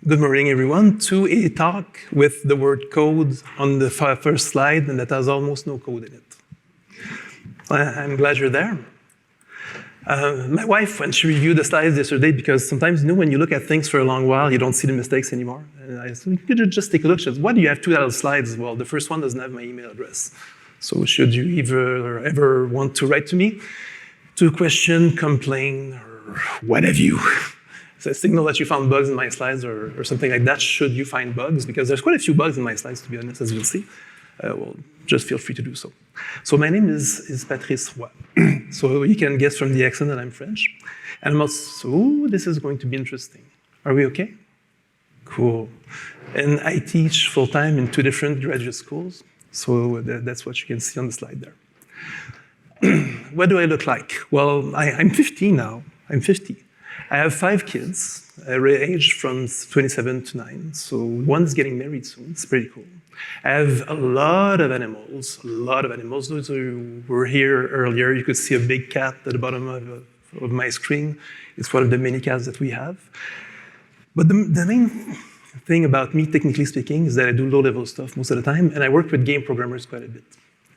Good morning, everyone, to a talk with the word code on the first slide and that has almost no code in it. I'm glad you're there. My wife, when she reviewed the slides yesterday, because sometimes, when you look at things for a long while, you don't see the mistakes anymore. And I said, could you just take a look? She said, why do you have two little slides? Well, the first one doesn't have my email address. So should you ever want to write to me to question, complain, or what have you, so signal that you found bugs in my slides or something like that, should you find bugs, because there's quite a few bugs in my slides, to be honest, as you'll see. Well, just feel free to do so. So my name is Patrice Roy. So you can guess from the accent that I'm French. And I'm also, this is going to be interesting. Are we okay? Cool. And I teach full-time in 2 different graduate schools. So that's what you can see on the slide there. What do I look like? Well, I'm 50 now. I'm 50. I have 5 kids, aged from 27 to 9. So one's getting married soon. It's pretty cool. I have a lot of animals, Those who were here earlier, you could see a big cat at the bottom of my screen. It's one of the many cats that we have. But the main thing about me, technically speaking, is that I do low-level stuff most of the time, and I work with game programmers quite a bit.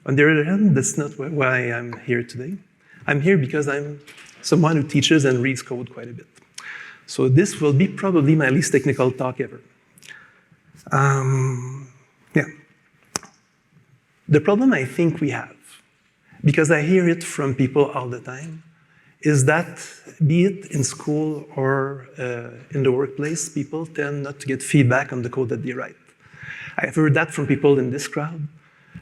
On the other hand, that's not why I'm here today. I'm here because I'm someone who teaches and reads code quite a bit. So this will be probably my least technical talk ever. The problem I think we have, because I hear it from people all the time, is that, be it in school or in the workplace, people tend not to get feedback on the code that they write. I've heard that from people in this crowd.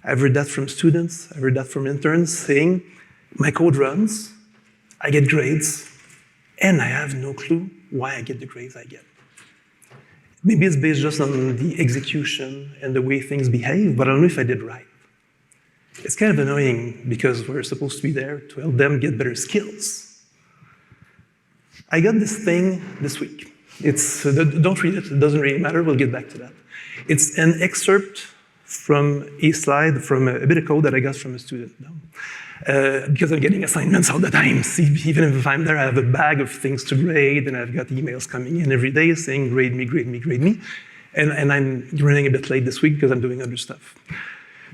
I've heard that from students. I've heard that from interns saying, my code runs, I get grades, and I have no clue why I get the grades I get. Maybe it's based just on the execution and the way things behave, but I don't know if I did right. It's kind of annoying because we're supposed to be there to help them get better skills. I got this thing this week. Don't read it doesn't really matter, we'll get back to that. It's an excerpt from a slide from a bit of code that I got from a student now. Because I'm getting assignments all the time. See, even if I'm there, I have a bag of things to grade, and I've got emails coming in every day saying, grade me, grade me, grade me. And I'm running a bit late this week because I'm doing other stuff.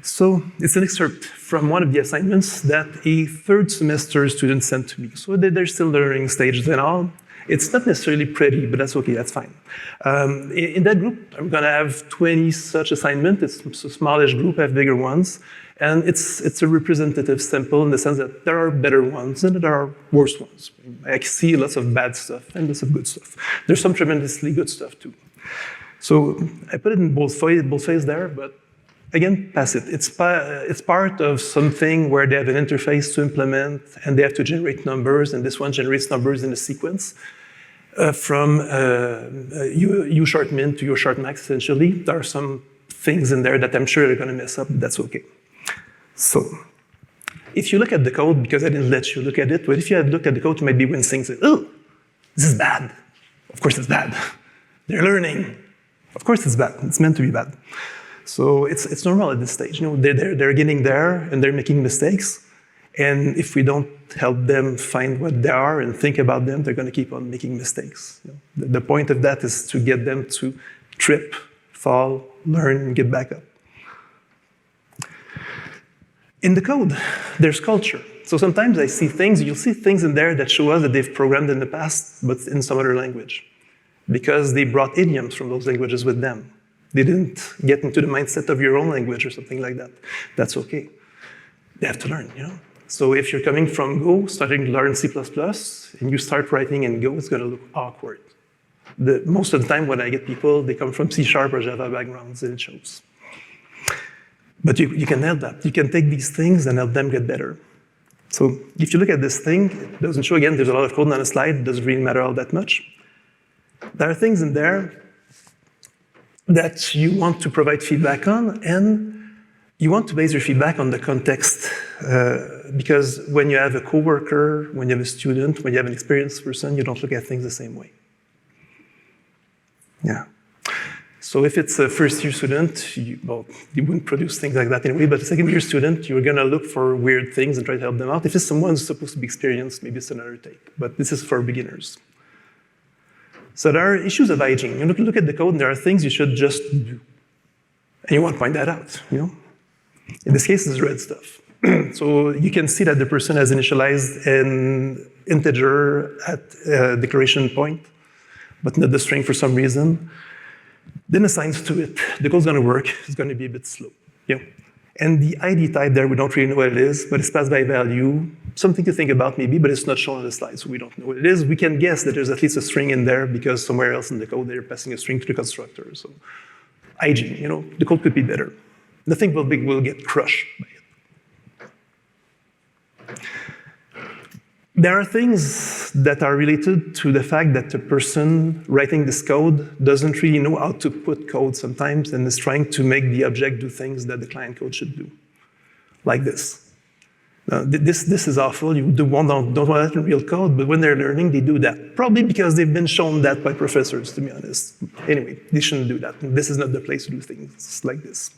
So it's an excerpt from one of the assignments that a 3rd semester student sent to me. So they're still learning stages and all. It's not necessarily pretty, but that's okay, that's fine. In that group, I'm gonna have 20 such assignments. It's a smallish group, I have bigger ones. And it's a representative sample in the sense that there are better ones and there are worse ones. I see lots of bad stuff and lots of good stuff. There's some tremendously good stuff too. So I put it in both phases there, but again, pass it. It's part of something where they have an interface to implement and they have to generate numbers, and this one generates numbers in a sequence from U short min to U short max, essentially. There are some things in there that I'm sure they're going to mess up, but that's okay. So if you look at the code, because I didn't let you look at it, but if you had looked at the code, you might be wincing, say, oh, this is bad. Of course it's bad. They're learning. Of course it's bad. It's meant to be bad. So it's normal at this stage. They're getting there and they're making mistakes. And if we don't help them find what they are and think about them, they're going to keep on making mistakes. The point of that is to get them to trip, fall, learn, and get back up. In the code, there's culture. So sometimes I see things, you'll see things in there that show us that they've programmed in the past, but in some other language, because they brought idioms from those languages with them. They didn't get into the mindset of your own language or something like that. That's okay. They have to learn, So if you're coming from Go, starting to learn C++, and you start writing in Go, it's going to look awkward. Most of the time when I get people, they come from C# or Java backgrounds, and it shows. But you can help that. You can take these things and help them get better. So if you look at this thing, it doesn't show, again, there's a lot of code on the slide. It doesn't really matter all that much. There are things in there that you want to provide feedback on, and you want to base your feedback on the context. Because when you have a coworker, when you have a student, when you have an experienced person, you don't look at things the same way. Yeah. So if it's a first-year student, you wouldn't produce things like that anyway, but a second-year student, you're going to look for weird things and try to help them out. If it's someone who's supposed to be experienced, maybe it's another take, but this is for beginners. So there are issues of hygiene. You look at the code, and there are things you should just do. And you want to point that out, you know? In this case, it's red stuff. So you can see that the person has initialized an integer at a declaration point, but not the string for some reason. Then assigns to it. The code's going to work. It's going to be a bit slow. You know? And the ID type there, we don't really know what it is, but it's passed by value. Something to think about maybe, but it's not shown on the slide, so we don't know what it is. We can guess that there's at least a string in there because somewhere else in the code they're passing a string to the constructor. So hygiene, you know, the code could be better. Nothing will get crushed by it. There are things that are related to the fact that the person writing this code doesn't really know how to put code sometimes and is trying to make the object do things that the client code should do, like this. This is awful. You don't want that in real code, but when they're learning, they do that. Probably because they've been shown that by professors, to be honest. Anyway, they shouldn't do that. This is not the place to do things like this.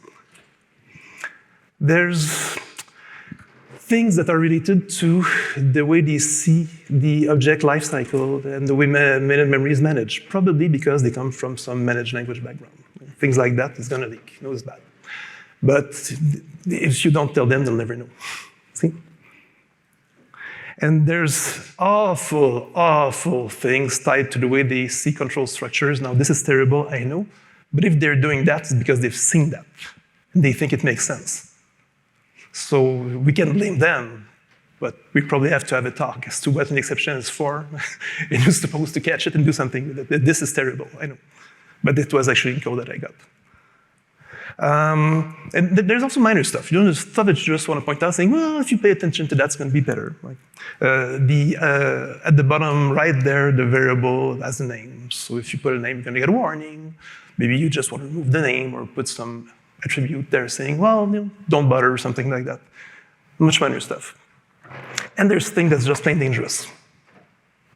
There's things that are related to the way they see the object lifecycle and the way memory is managed, probably because they come from some managed language background. Things like that is going to leak. You know, it's bad. But if you don't tell them, they'll never know. See? And there's awful, awful things tied to the way they see control structures. Now, this is terrible, I know. But if they're doing that, it's because they've seen that. And they think it makes sense. So we can blame them, but we probably have to have a talk as to what an exception is for. And you're supposed to catch it and do something with it. This is terrible, I know. But it was actually in code that I got. And there's also minor stuff. You know, there's stuff that you just want to point out, saying, well, if you pay attention to that, it's going to be better. Right? At the bottom right there, the variable has a name. So if you put a name, you're going to get a warning. Maybe you just want to remove the name or put some attribute there saying, well, you know, don't bother or something like that. Much minor stuff. And there's things that's just plain dangerous.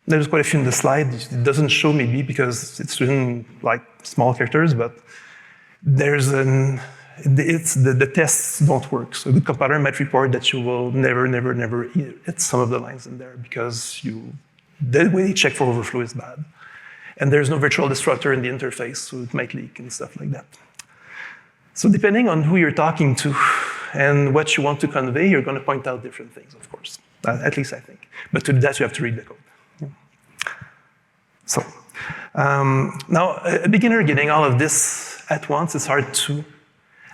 There's quite a few in the slide. It doesn't show maybe because it's written like small characters, but there's the tests don't work. So the compiler might report that you will never hit some of the lines in there because the way they check for overflow is bad. And there's no virtual destructor in the interface, so it might leak and stuff like that. So depending on who you're talking to and what you want to convey, you're going to point out different things, of course. At least I think. But to do that, you have to read the code. Yeah. So now, a beginner getting all of this at once is hard to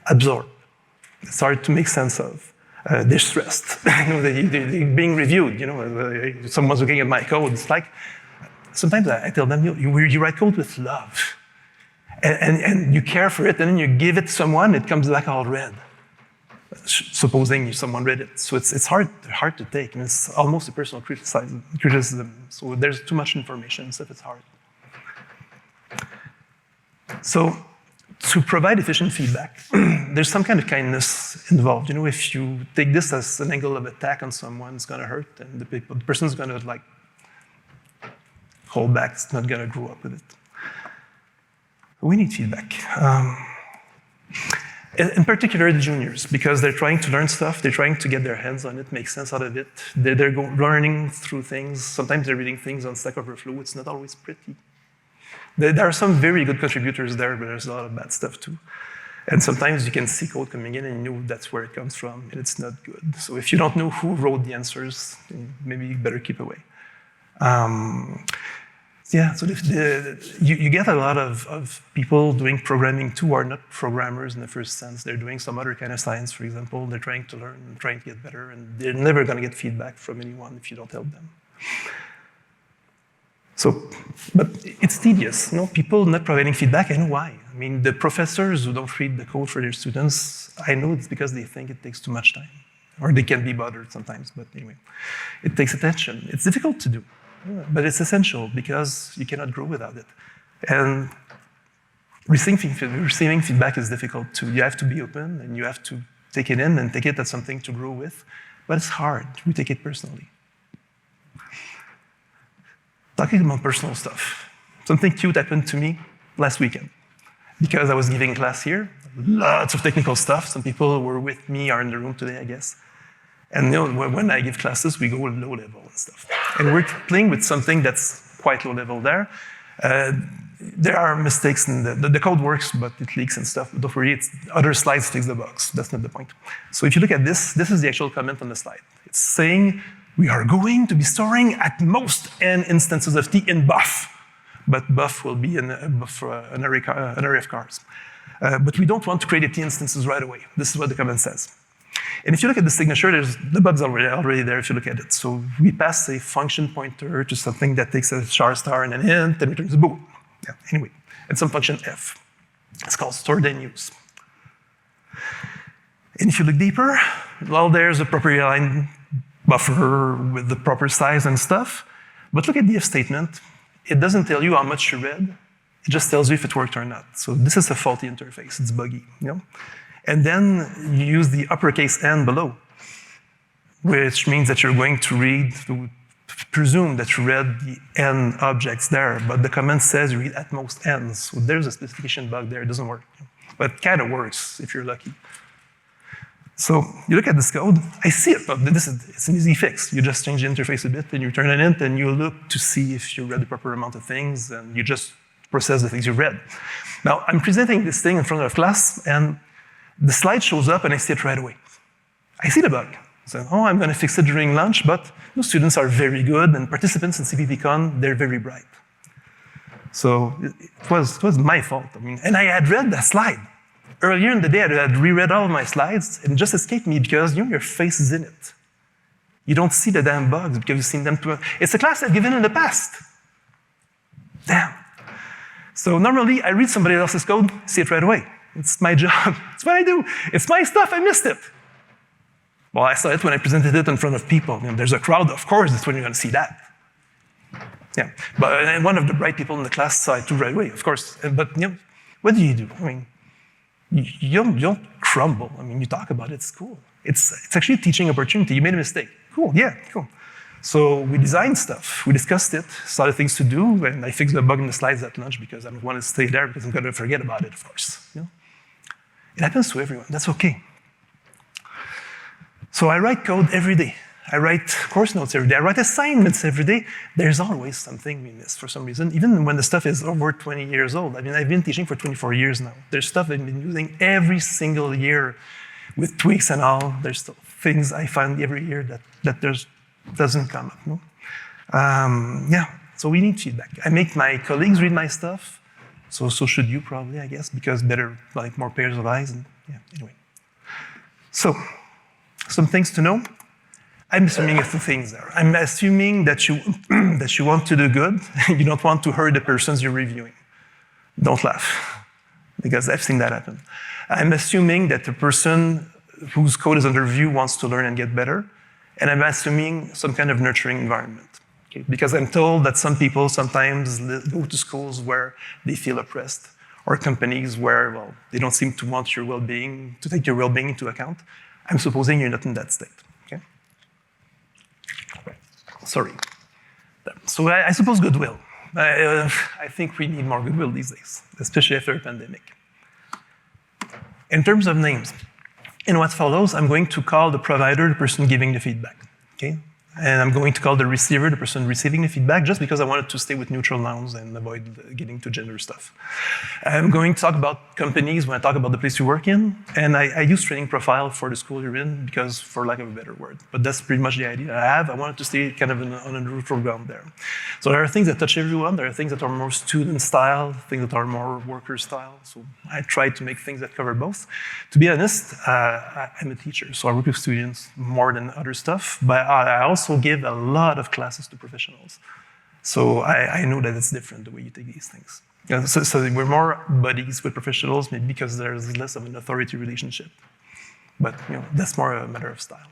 absorb. It's hard to make sense of. They're stressed. You know, they're being reviewed. You know, someone's looking at my code. It's like, sometimes I tell them, you write code with love. And you care for it, and then you give it to someone, it comes back all red. Supposing someone read it. So it's hard to take, and it's almost a personal criticism. So there's too much information, so it's hard. So to provide efficient feedback, there's some kind of kindness involved. You know, if you take this as an angle of attack on someone, it's going to hurt, and the person's going to like hold back. It's not going to grow up with it. We need feedback. In particular, the juniors, because they're trying to learn stuff, they're trying to get their hands on it, make sense out of it. They're learning through things. Sometimes they're reading things on Stack Overflow. It's not always pretty. There are some very good contributors there, but there's a lot of bad stuff too. And sometimes you can see code coming in and you know that's where it comes from, and it's not good. So if you don't know who wrote the answers, maybe you better keep away. Yeah, so you get a lot of people doing programming too who are not programmers in the first sense. They're doing some other kind of science, for example. They're trying to learn and trying to get better, and they're never going to get feedback from anyone if you don't help them. So, but it's tedious. You know, people not providing feedback, I know why. I mean, the professors who don't read the code for their students, I know it's because they think it takes too much time. Or they can be bothered sometimes, but anyway. It takes attention. It's difficult to do. But it's essential because you cannot grow without it. And receiving feedback is difficult too. You have to be open and you have to take it in and take it as something to grow with. But it's hard. We take it personally. Talking about personal stuff. Something cute happened to me last weekend. Because I was giving class here, lots of technical stuff. Some people who were with me are in the room today, I guess. And you know, when I give classes, we go low level and stuff. And we're playing with something that's quite low level there. There are mistakes in the code works, but it leaks and stuff. But don't worry, other slides fix the bugs. That's not the point. So if you look at this is the actual comment on the slide. It's saying we are going to be storing at most n instances of t in buff, but buff will be an array of cars. But we don't want to create a t instances right away. This is what the comment says. And if you look at the signature, the bug's already there if you look at it. So we pass a function pointer to something that takes a char star and an int and returns a bool. Yeah, anyway, it's some function f. It's called store then use. And if you look deeper, well, there's a properly aligned buffer with the proper size and stuff. But look at the if statement. It doesn't tell you how much you read. It just tells you if it worked or not. So this is a faulty interface. It's buggy. You know? And then you use the uppercase n below, which means that you're going to read, to presume that you read the n objects there, but the comment says you read at most n. So there's a specification bug there. It doesn't work. But it kind of works if you're lucky. So you look at this code, I see it, but it's an easy fix. You just change the interface a bit, and you return an int, and you look to see if you read the proper amount of things, and you just process the things you read. Now, I'm presenting this thing in front of a class, and the slide shows up, and I see it right away. I see the bug. So, oh, I'm going to fix it during lunch, but those students are very good, and participants in CppCon, they're very bright. So it was my fault. I mean, and I had read that slide. Earlier in the day, I had reread all of my slides, and it just escaped me because your face is in it. You don't see the damn bugs because you've seen them too. It's a class I've given in the past. Damn. So normally, I read somebody else's code, see it right away. It's my job. It's what I do. It's my stuff. I missed it. Well, I saw it when I presented it in front of people. You know, there's a crowd, of course, that's when you're going to see that. Yeah, but one of the bright people in the class saw it too right away, of course. But you know, what do? I mean, you don't crumble. I mean, you talk about it. It's cool. It's actually a teaching opportunity. You made a mistake. Cool. Yeah, cool. So we designed stuff. We discussed it, saw the things to do, and I fixed the bug in the slides at lunch because I don't want to stay there because I'm going to forget about it, of course. You know? It happens to everyone. That's okay. So I write code every day. I write course notes every day. I write assignments every day. There's always something we miss for some reason, even when the stuff is over 20 years old. I mean, I've been teaching for 24 years now. There's stuff I've been using every single year with tweaks and all. There's still things I find every year that doesn't come up. No? Yeah, so we need feedback. I make my colleagues read my stuff. So should you probably, I guess, because better, like more pairs of eyes. And yeah, anyway. So, some things to know. I'm assuming a few things there. I'm assuming that you that you want to do good. You don't want to hurt the persons you're reviewing. Don't laugh, because I've seen that happen. I'm assuming that the person whose code is under review wants to learn and get better, and I'm assuming some kind of nurturing environment. Okay? Because I'm told that some people sometimes go to schools where they feel oppressed, or companies where, well, they don't seem to want your well-being, to take your well-being into account. I'm supposing you're not in that state. Okay? Sorry. So I suppose goodwill. I think we need more goodwill these days, especially after a pandemic. In terms of names, in what follows, I'm going to call the provider the person giving the feedback. Okay? And I'm going to call the receiver the person receiving the feedback just because I wanted to stay with neutral nouns and avoid getting to gender stuff. I'm going to talk about companies when I talk about the place you work in, and I use training profile for the school you're in because, for lack of a better word, but that's pretty much the idea I have. I wanted to stay kind of on a neutral ground there. So there are things that touch everyone. There are things that are more student style, things that are more worker style. So I try to make things that cover both. To be honest, I'm a teacher, so I work with students more than other stuff, but I also give a lot of classes to professionals. So I know that it's different the way you take these things. So we're more buddies with professionals, maybe because there's less of an authority relationship. But you know, that's more a matter of style.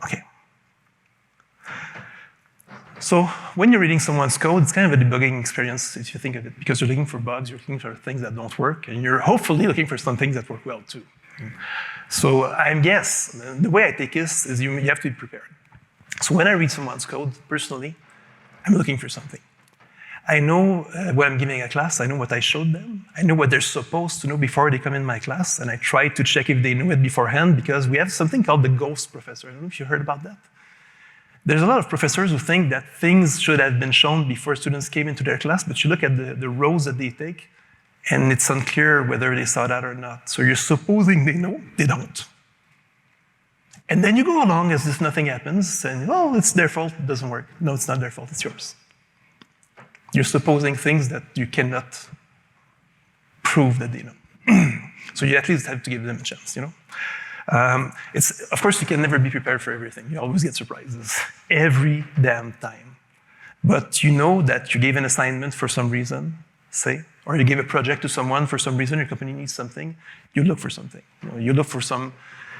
Okay. So when you're reading someone's code, it's kind of a debugging experience if you think of it, because you're looking for bugs, you're looking for things that don't work, and you're hopefully looking for some things that work well too. So I guess the way I take this is you have to be prepared. So when I read someone's code, personally, I'm looking for something. I know when I'm giving a class, I know what I showed them. I know what they're supposed to know before they come in my class, and I try to check if they know it beforehand because we have something called the ghost professor. I don't know if you heard about that. There's a lot of professors who think that things should have been shown before students came into their class, but you look at the roads that they take, and it's unclear whether they saw that or not. So you're supposing they know, they don't. And then you go along as if nothing happens, and oh, it's their fault, it doesn't work. No, it's not their fault, it's yours. You're supposing things that you cannot prove that they know. So you at least have to give them a chance, you know? Of course, you can never be prepared for everything. You always get surprises, every damn time. But you know that you gave an assignment for some reason, say, or you gave a project to someone for some reason, your company needs something, you look for something. You look for some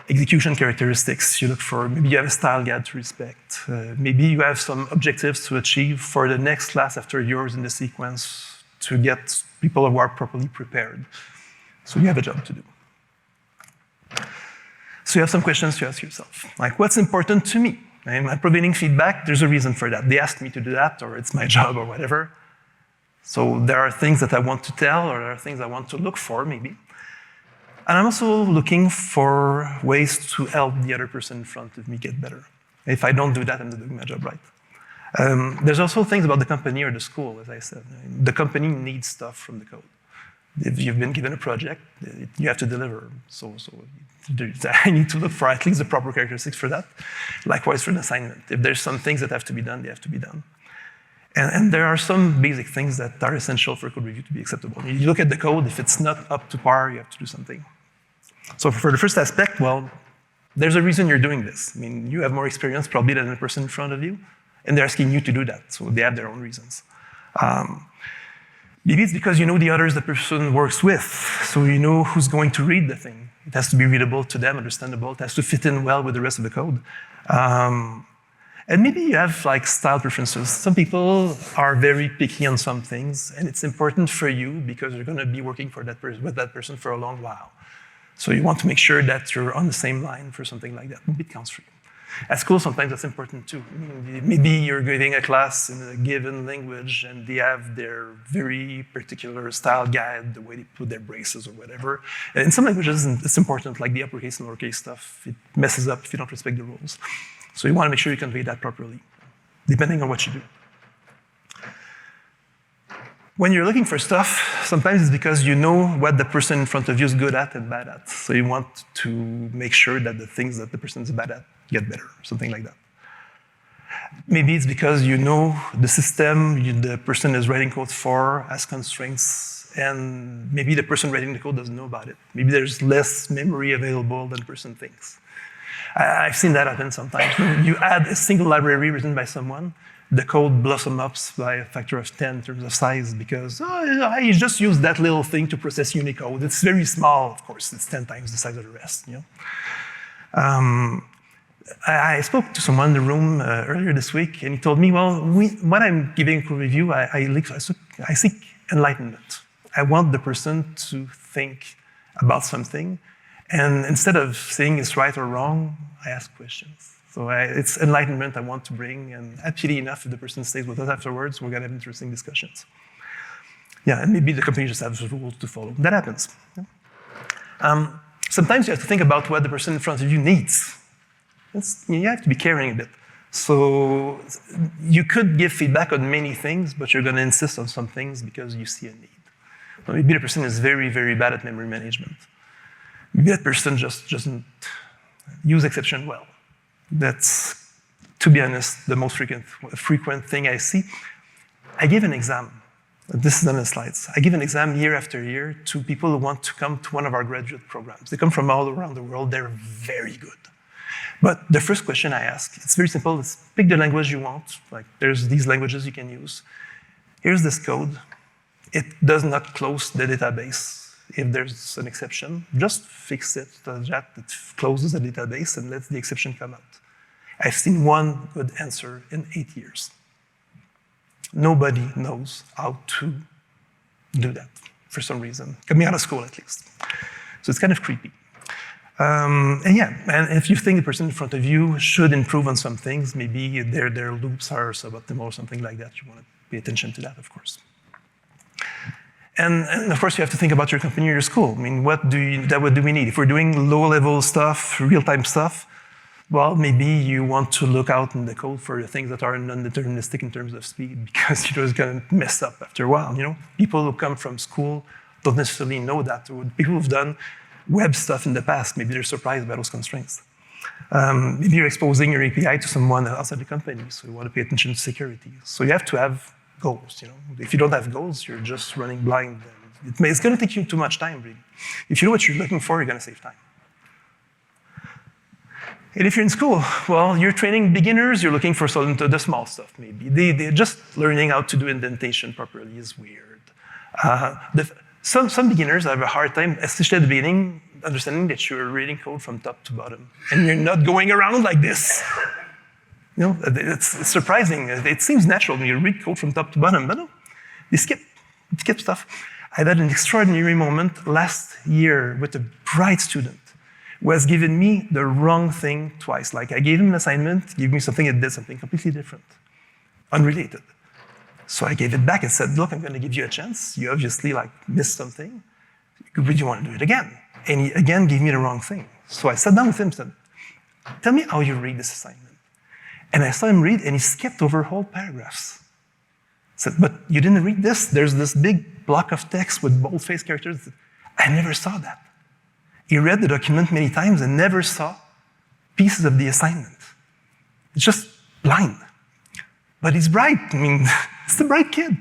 execution characteristics, you look for, maybe you have a style guide to respect, maybe you have some objectives to achieve for the next class after yours in the sequence to get people who are properly prepared. So you have a job to do. So you have some questions to ask yourself, like what's important to me? Am I providing feedback? There's a reason for that. They asked me to do that, or it's my job, or whatever. So there are things that I want to tell, or there are things I want to look for, maybe. And I'm also looking for ways to help the other person in front of me get better. If I don't do that, I'm not doing my job right. There's also things about the company or the school, as I said. The company needs stuff from the code. If you've been given a project, you have to deliver. So I need to look for at least the proper characteristics for that. Likewise for an assignment. If there's some things that have to be done, they have to be done. And there are some basic things that are essential for code review to be acceptable. You look at the code, if it's not up to par, you have to do something. So for the first aspect, well, there's a reason you're doing this. I mean, you have more experience probably than the person in front of you, and they're asking you to do that, so they have their own reasons. Maybe it's because you know the others the person works with, so you know who's going to read the thing. It has to be readable to them, understandable, it has to fit in well with the rest of the code. And maybe you have like style preferences. Some people are very picky on some things, and it's important for you because you're going to be working for with that person for a long while. So you want to make sure that you're on the same line for something like that. Maybe it counts for you. At school, sometimes that's important too. Maybe you're giving a class in a given language, and they have their very particular style guide, the way they put their braces or whatever. And in some languages, it's important, like the uppercase and lowercase stuff. It messes up if you don't respect the rules. So you want to make sure you convey that properly, depending on what you do. When you're looking for stuff, sometimes it's because you know what the person in front of you is good at and bad at. So you want to make sure that the things that the person is bad at get better, something like that. Maybe it's because you know the system the person is writing code for has constraints, and maybe the person writing the code doesn't know about it. Maybe there's less memory available than the person thinks. I've seen that happen sometimes. You add a single library written by someone, the code blossoms up by a factor of 10 in terms of size because I just use that little thing to process Unicode. It's very small, of course. It's 10 times the size of the rest. You know? I spoke to someone in the room earlier this week, and he told me, well, when I'm giving a code review, I seek enlightenment. I want the person to think about something, and instead of saying it's right or wrong, I ask questions. So it's enlightenment I want to bring, and happily enough, if the person stays with us afterwards, we're going to have interesting discussions. Yeah, and maybe the company just has rules to follow. That happens. Yeah. Sometimes you have to think about what the person in front of you needs. You have to be caring a bit. So you could give feedback on many things, but you're going to insist on some things because you see a need. Well, maybe the person is very, very bad at memory management. Maybe that person just doesn't use exception well. That's, to be honest, the most frequent thing I see. I give an exam. This is on the slides. I give an exam year after year to people who want to come to one of our graduate programs. They come from all around the world. They're very good. But the first question I ask, it's very simple. It's pick the language you want. Like there's these languages you can use. Here's this code. It does not close the database. If there's an exception, just fix it so that it closes the database and lets the exception come out. I've seen one good answer in 8 years. Nobody knows how to do that for some reason, coming out of school at least. So it's kind of creepy. And if you think the person in front of you should improve on some things, maybe their loops are suboptimal or something like that, you want to pay attention to that, of course. And of course, you have to think about your company or your school. I mean, what do we need? If we're doing low-level stuff, real-time stuff, well, maybe you want to look out in the code for the things that are non-deterministic in terms of speed, because you're just going to mess up after a while. People who come from school don't necessarily know that. Or people who've done web stuff in the past, maybe they're surprised by those constraints. Maybe you're exposing your API to someone outside the company, so you want to pay attention to security. So you have to have goals. If you don't have goals, you're just running blind. It's going to take you too much time, really. If you know what you're looking for, you're going to save time. And if you're in school, well, you're training beginners, you're looking for the small stuff, maybe. They're just learning how to do indentation properly is weird. Some beginners have a hard time, especially at the beginning, understanding that you're reading code from top to bottom, and you're not going around like this. It's surprising. It seems natural when you read code from top to bottom, but no, they skip stuff. I had an extraordinary moment last year with a bright student who has given me the wrong thing twice. Like I gave him an assignment, gave me something, it did something completely different, unrelated. So I gave it back and said, look, I'm going to give you a chance. You obviously missed something. Would you want to do it again? And he again gave me the wrong thing. So I sat down with him and said, tell me how you read this assignment. And I saw him read, and he skipped over whole paragraphs. I said, but you didn't read this? There's this big block of text with bold-faced characters. I never saw that. He read the document many times and never saw pieces of the assignment. It's just blind. But he's bright. I mean, he's a bright kid.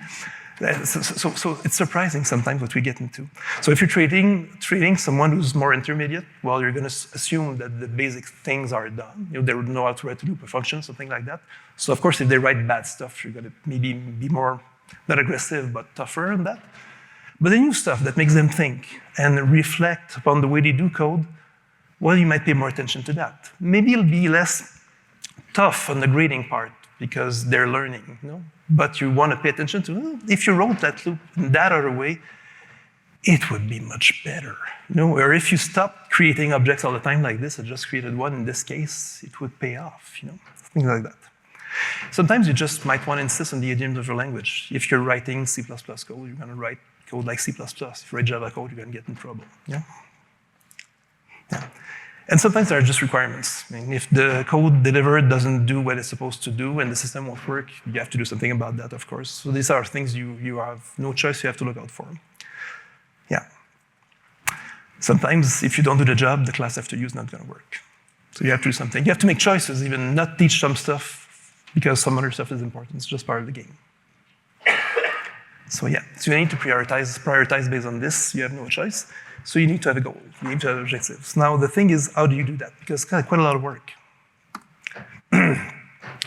So it's surprising sometimes what we get into. So if you're trading someone who's more intermediate, well, you're going to assume that the basic things are done. They would know how to write a loop, a function, something like that. So of course, if they write bad stuff, you're going to maybe be more, not aggressive, but tougher on that. But the new stuff that makes them think and reflect upon the way they do code, well, you might pay more attention to that. Maybe it'll be less tough on the grading part because they're learning, But you want to pay attention to, if you wrote that loop in that other way, it would be much better. Or if you stop creating objects all the time like this, I just created one in this case, it would pay off, things like that. Sometimes you just might want to insist on the idioms of your language. If you're writing C++ code, you're going to write code like C++. If you write Java code, you're going to get in trouble. Yeah. And sometimes there are just requirements. I mean, if the code delivered doesn't do what it's supposed to do and the system won't work, you have to do something about that, of course. So these are things you have no choice, you have to look out for. Yeah. Sometimes if you don't do the job, the class after you is not going to work. So you have to do something. You have to make choices, even not teach some stuff because some other stuff is important. It's just part of the game. So yeah, so you need to prioritize based on this. You have no choice. So you need to have a goal. You need to have objectives. Now the thing is, how do you do that? Because it's quite a lot of work.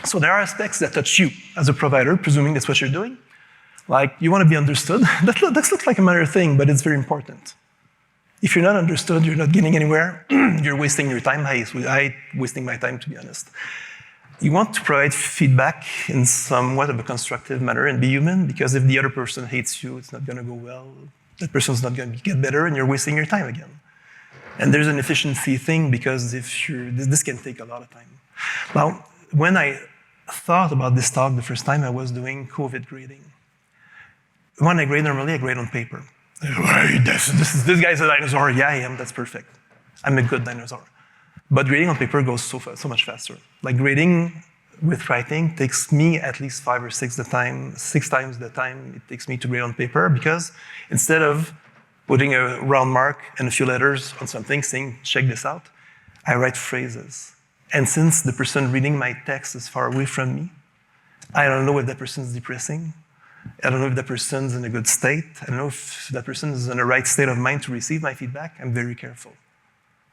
So there are aspects that touch you as a provider, presuming that's what you're doing. Like you want to be understood. That looks like a minor thing, but it's very important. If you're not understood, you're not getting anywhere. You're wasting your time. I'm wasting my time, to be honest. You want to provide feedback in somewhat of a constructive manner and be human, because if the other person hates you, it's not going to go well. That person's not going to get better, and you're wasting your time again. And there's an efficiency thing, because this can take a lot of time. Now, when I thought about this talk the first time, I was doing COVID grading. When I grade normally, I grade on paper. This guy's a dinosaur. Yeah, I am. That's perfect. I'm a good dinosaur. But grading on paper goes so much faster. Like grading with writing takes me at least 5 or 6 times the time it takes me to grade on paper, because instead of putting a round mark and a few letters on something saying, check this out, I write phrases. And since the person reading my text is far away from me, I don't know if that person is depressing. I don't know if that person's in a good state. I don't know if that person is in the right state of mind to receive my feedback. I'm very careful.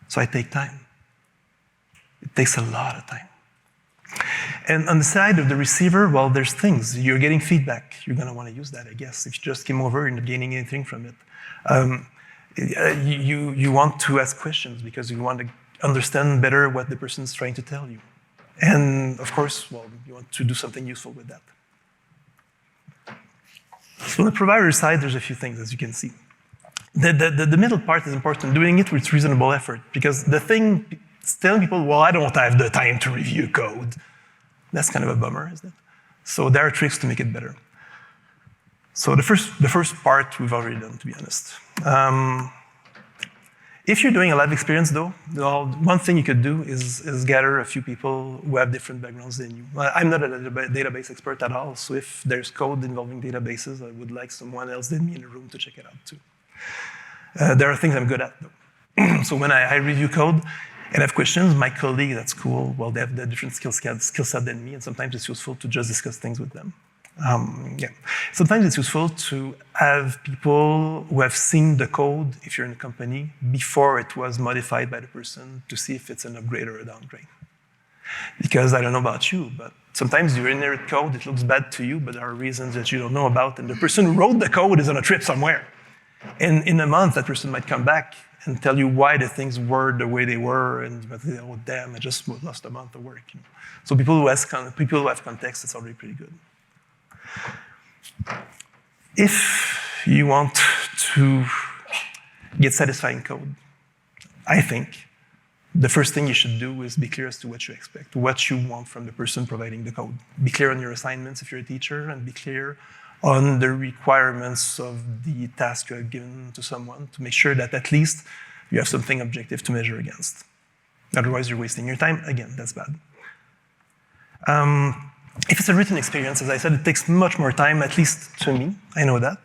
So I take time. It takes a lot of time. And on the side of the receiver, well, there's things. You're getting feedback. You're going to want to use that, I guess. If you just came over and not gaining anything from it. You want to ask questions because you want to understand better what the person's trying to tell you. And of course, well, you want to do something useful with that. So on the provider side, there's a few things, as you can see. The middle part is important, doing it with reasonable effort, because the thing is telling people, well, I don't have the time to review code. That's kind of a bummer, isn't it? So there are tricks to make it better. So the first part we've already done, to be honest. If you're doing a live experience, though, one thing you could do is gather a few people who have different backgrounds than you. I'm not a database expert at all, so if there's code involving databases, I would like someone else than me in the room to check it out, too. There are things I'm good at, though. So when I review code and I have questions, my colleague, that's cool, well, they have the different skill set than me, and sometimes it's useful to just discuss things with them. Sometimes it's useful to have people who have seen the code, if you're in a company, before it was modified by the person to see if it's an upgrade or a downgrade. Because I don't know about you, but sometimes you inherit code, it looks bad to you, but there are reasons that you don't know about, and the person who wrote the code is on a trip somewhere. And in a month, that person might come back and tell you why the things were the way they were, and you might say, oh, damn, I just lost a month of work. So people who have context, it's already pretty good. If you want to get satisfying code, I think the first thing you should do is be clear as to what you expect, what you want from the person providing the code. Be clear on your assignments if you're a teacher, and be clear on the requirements of the task you have given to someone to make sure that at least you have something objective to measure against. Otherwise, you're wasting your time. Again, that's bad. If it's a written experience, as I said, it takes much more time, at least to me. I know that.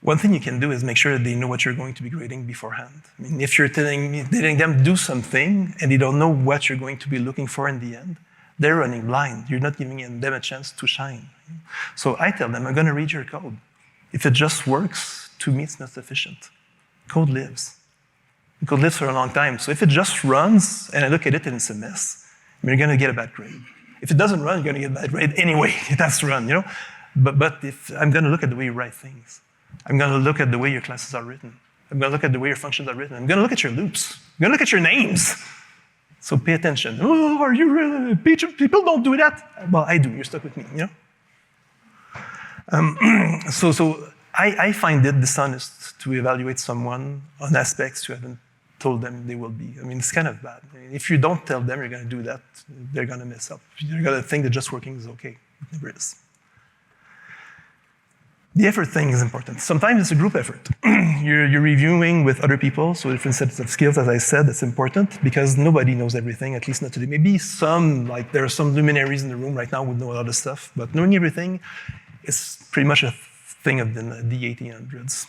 One thing you can do is make sure that they know what you're going to be grading beforehand. I mean, if you're telling them do something and they don't know what you're going to be looking for in the end, they're running blind. You're not giving them a chance to shine. So I tell them, I'm going to read your code. If it just works, to me, it's not sufficient. Code lives. Code lives for a long time. So if it just runs and I look at it and it's a mess, you're going to get a bad grade. If it doesn't run, you're going to get a bad grade anyway. It has to run, But if I'm going to look at the way you write things, I'm going to look at the way your classes are written. I'm going to look at the way your functions are written. I'm going to look at your loops. I'm going to look at your names. So pay attention. Oh, are you really? People don't do that. Well, I do. You're stuck with me, So I find it dishonest to evaluate someone on aspects you haven't told them they will be. I mean, it's kind of bad. I mean, if you don't tell them you're going to do that, they're going to mess up. They're going to think that just working is okay. It never is. The effort thing is important. Sometimes it's a group effort. You're reviewing with other people, so different sets of skills, as I said, that's important because nobody knows everything, at least not today. Maybe there are some luminaries in the room right now who know a lot of stuff, but knowing everything is pretty much a thing of the 1800s.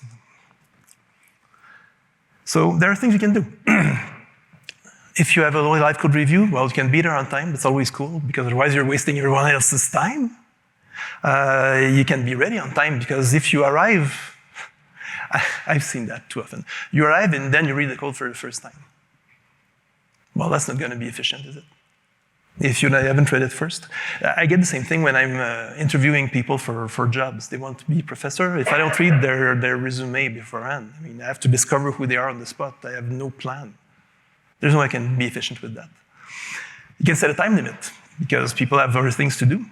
So there are things you can do. If you have a live code review, well, you can be there on time. That's always cool because otherwise you're wasting everyone else's time. You can be ready on time because if you arrive, I've seen that too often. You arrive and then you read the code for the first time. Well, that's not going to be efficient, is it? If you haven't read it first. I get the same thing when I'm interviewing people for jobs. They want to be professor. If I don't read their resume beforehand, I mean, I have to discover who they are on the spot. I have no plan. There's no way I can be efficient with that. You can set a time limit because people have other things to do.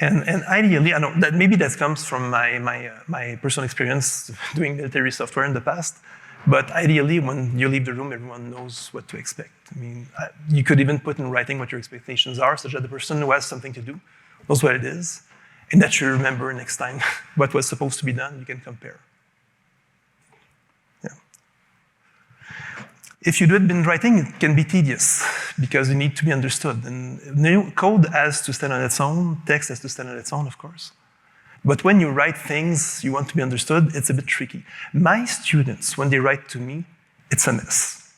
And ideally, I know that maybe that comes from my personal experience doing military software in the past, but ideally, when you leave the room, everyone knows what to expect. I mean, you could even put in writing what your expectations are, such that the person who has something to do knows what it is, and that you remember next time what was supposed to be done, you can compare. Yeah. If you do it in writing, it can be tedious because you need to be understood. And code has to stand on its own, text has to stand on its own, of course. But when you write things you want to be understood, it's a bit tricky. My students, when they write to me, it's a mess.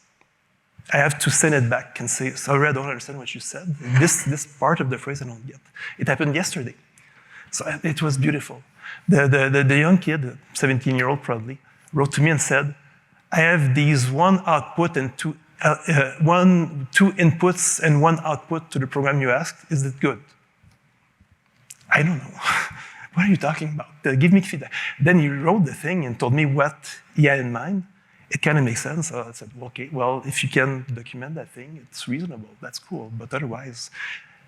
I have to send it back and say, sorry, I don't understand what you said. This part of the phrase I don't get. It happened yesterday. So it was beautiful. The young kid, 17-year-old probably, wrote to me and said, I have these one output and two inputs and one output to the program you asked. Is it good? I don't know. What are you talking about? Give me feedback. Then he wrote the thing and told me what he had in mind. It kind of makes sense. So I said, well, okay, well, if you can document that thing, it's reasonable. That's cool. But otherwise,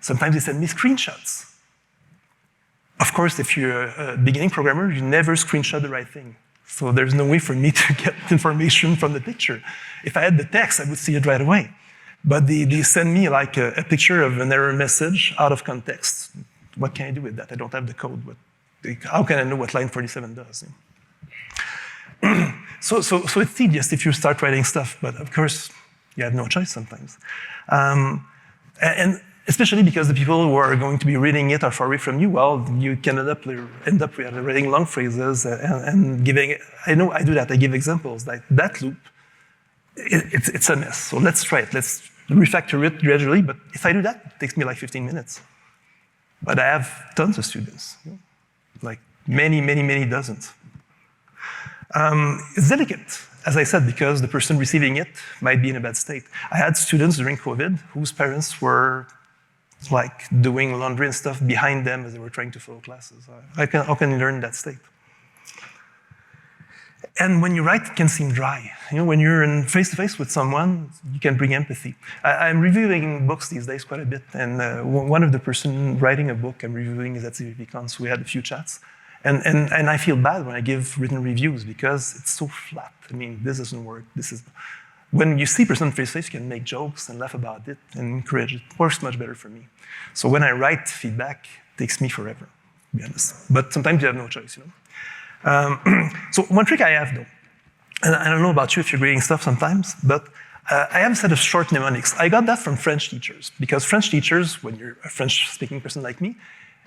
sometimes they send me screenshots. Of course, if you're a beginning programmer, you never screenshot the right thing. So there's no way for me to get information from the picture. If I had the text, I would see it right away. But they send me like a picture of an error message out of context. What can I do with that? I don't have the code. How can I know what line 47 does? So it's tedious if you start writing stuff, but of course, you have no choice sometimes. And especially because the people who are going to be reading it are far away from you, well, you can end up writing long phrases and giving, I know I do that, I give examples. Like that loop, it's a mess. So let's try it. Let's refactor it gradually, but if I do that, it takes me like 15 minutes. But I have tons of students, like many dozens. It's delicate, as I said, because the person receiving it might be in a bad state. I had students during COVID whose parents were like doing laundry and stuff behind them as they were trying to follow classes. How can you learn that state? And when you write, it can seem dry. When you're in face-to-face with someone, you can bring empathy. I'm reviewing books these days quite a bit, and one of the person writing a book I'm reviewing is at CppCon, so we had a few chats. And I feel bad when I give written reviews because it's so flat. I mean, this doesn't work. When you see a person face-to-face, you can make jokes and laugh about it and encourage it. It works much better for me. So when I write feedback, it takes me forever, to be honest. But sometimes you have no choice, So one trick I have, though, and I don't know about you if you're grading stuff sometimes, but I have a set of short mnemonics. I got that from French teachers, because French teachers, when you're a French-speaking person like me,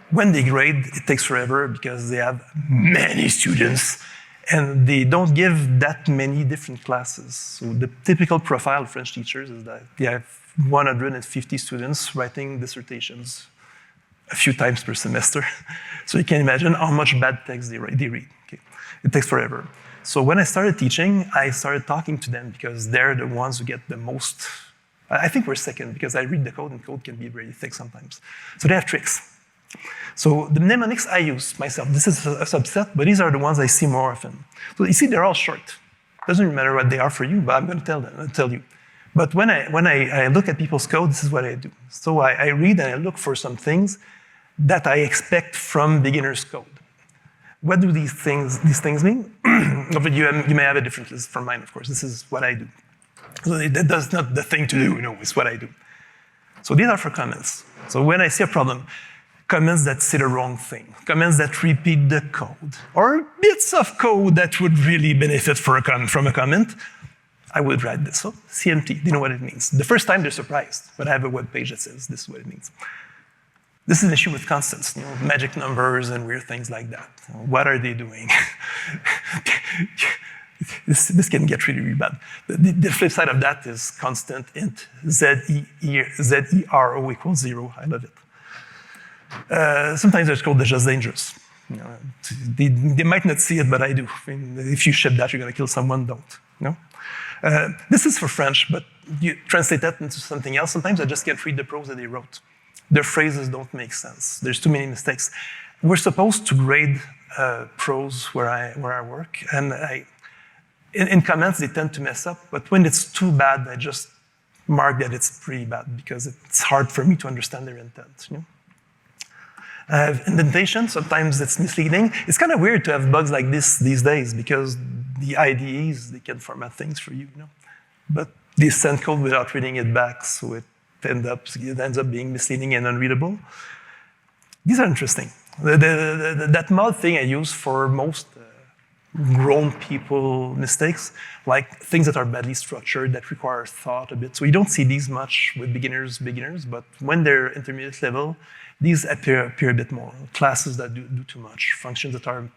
when they grade, it takes forever because they have many students and they don't give that many different classes. So the typical profile of French teachers is that they have 150 students writing dissertations a few times per semester. So you can imagine how much bad text they read. Okay? It takes forever. So when I started teaching, I started talking to them because they're the ones who get the most. I think we're second because I read the code and code can be very thick sometimes. So they have tricks. So the mnemonics I use myself, this is a subset, but these are the ones I see more often. So you see, they're all short. Doesn't matter what they are for you, but I'm going to tell you. But when I look at people's code, this is what I do. So I read and I look for some things that I expect from beginner's code. What do these things mean? You may have a different list from mine, of course. This is what I do. So that's not the thing to do, it's what I do. So these are for comments. So when I see a problem, comments that say the wrong thing, comments that repeat the code, or bits of code that would really benefit from a comment, I would write this. So CMT, do you know what it means? The first time they're surprised, but I have a web page that says this is what it means. This is an issue with constants, magic numbers and weird things like that. What are they doing? This can get really bad. The flip side of that is constant int zero equals 0. I love it. Sometimes it's called just dangerous. They might not see it, but I do. I mean, if you ship that, you're going to kill someone, don't. This is for French, but you translate that into something else. Sometimes I just can't read the prose that they wrote. Their phrases don't make sense. There's too many mistakes. We're supposed to grade prose where I work, and in comments they tend to mess up, but when it's too bad, I just mark that it's pretty bad because it's hard for me to understand their intent. Indentation, sometimes it's misleading. It's kind of weird to have bugs like this these days because the IDEs, they can format things for you, But they send code without reading it back, so it ends up being misleading and unreadable. These are interesting. That mod thing I use for most grown people mistakes, like things that are badly structured, that require thought a bit. So you don't see these much with beginners, but when they're intermediate level, these appear a bit more. Classes that do too much, functions that are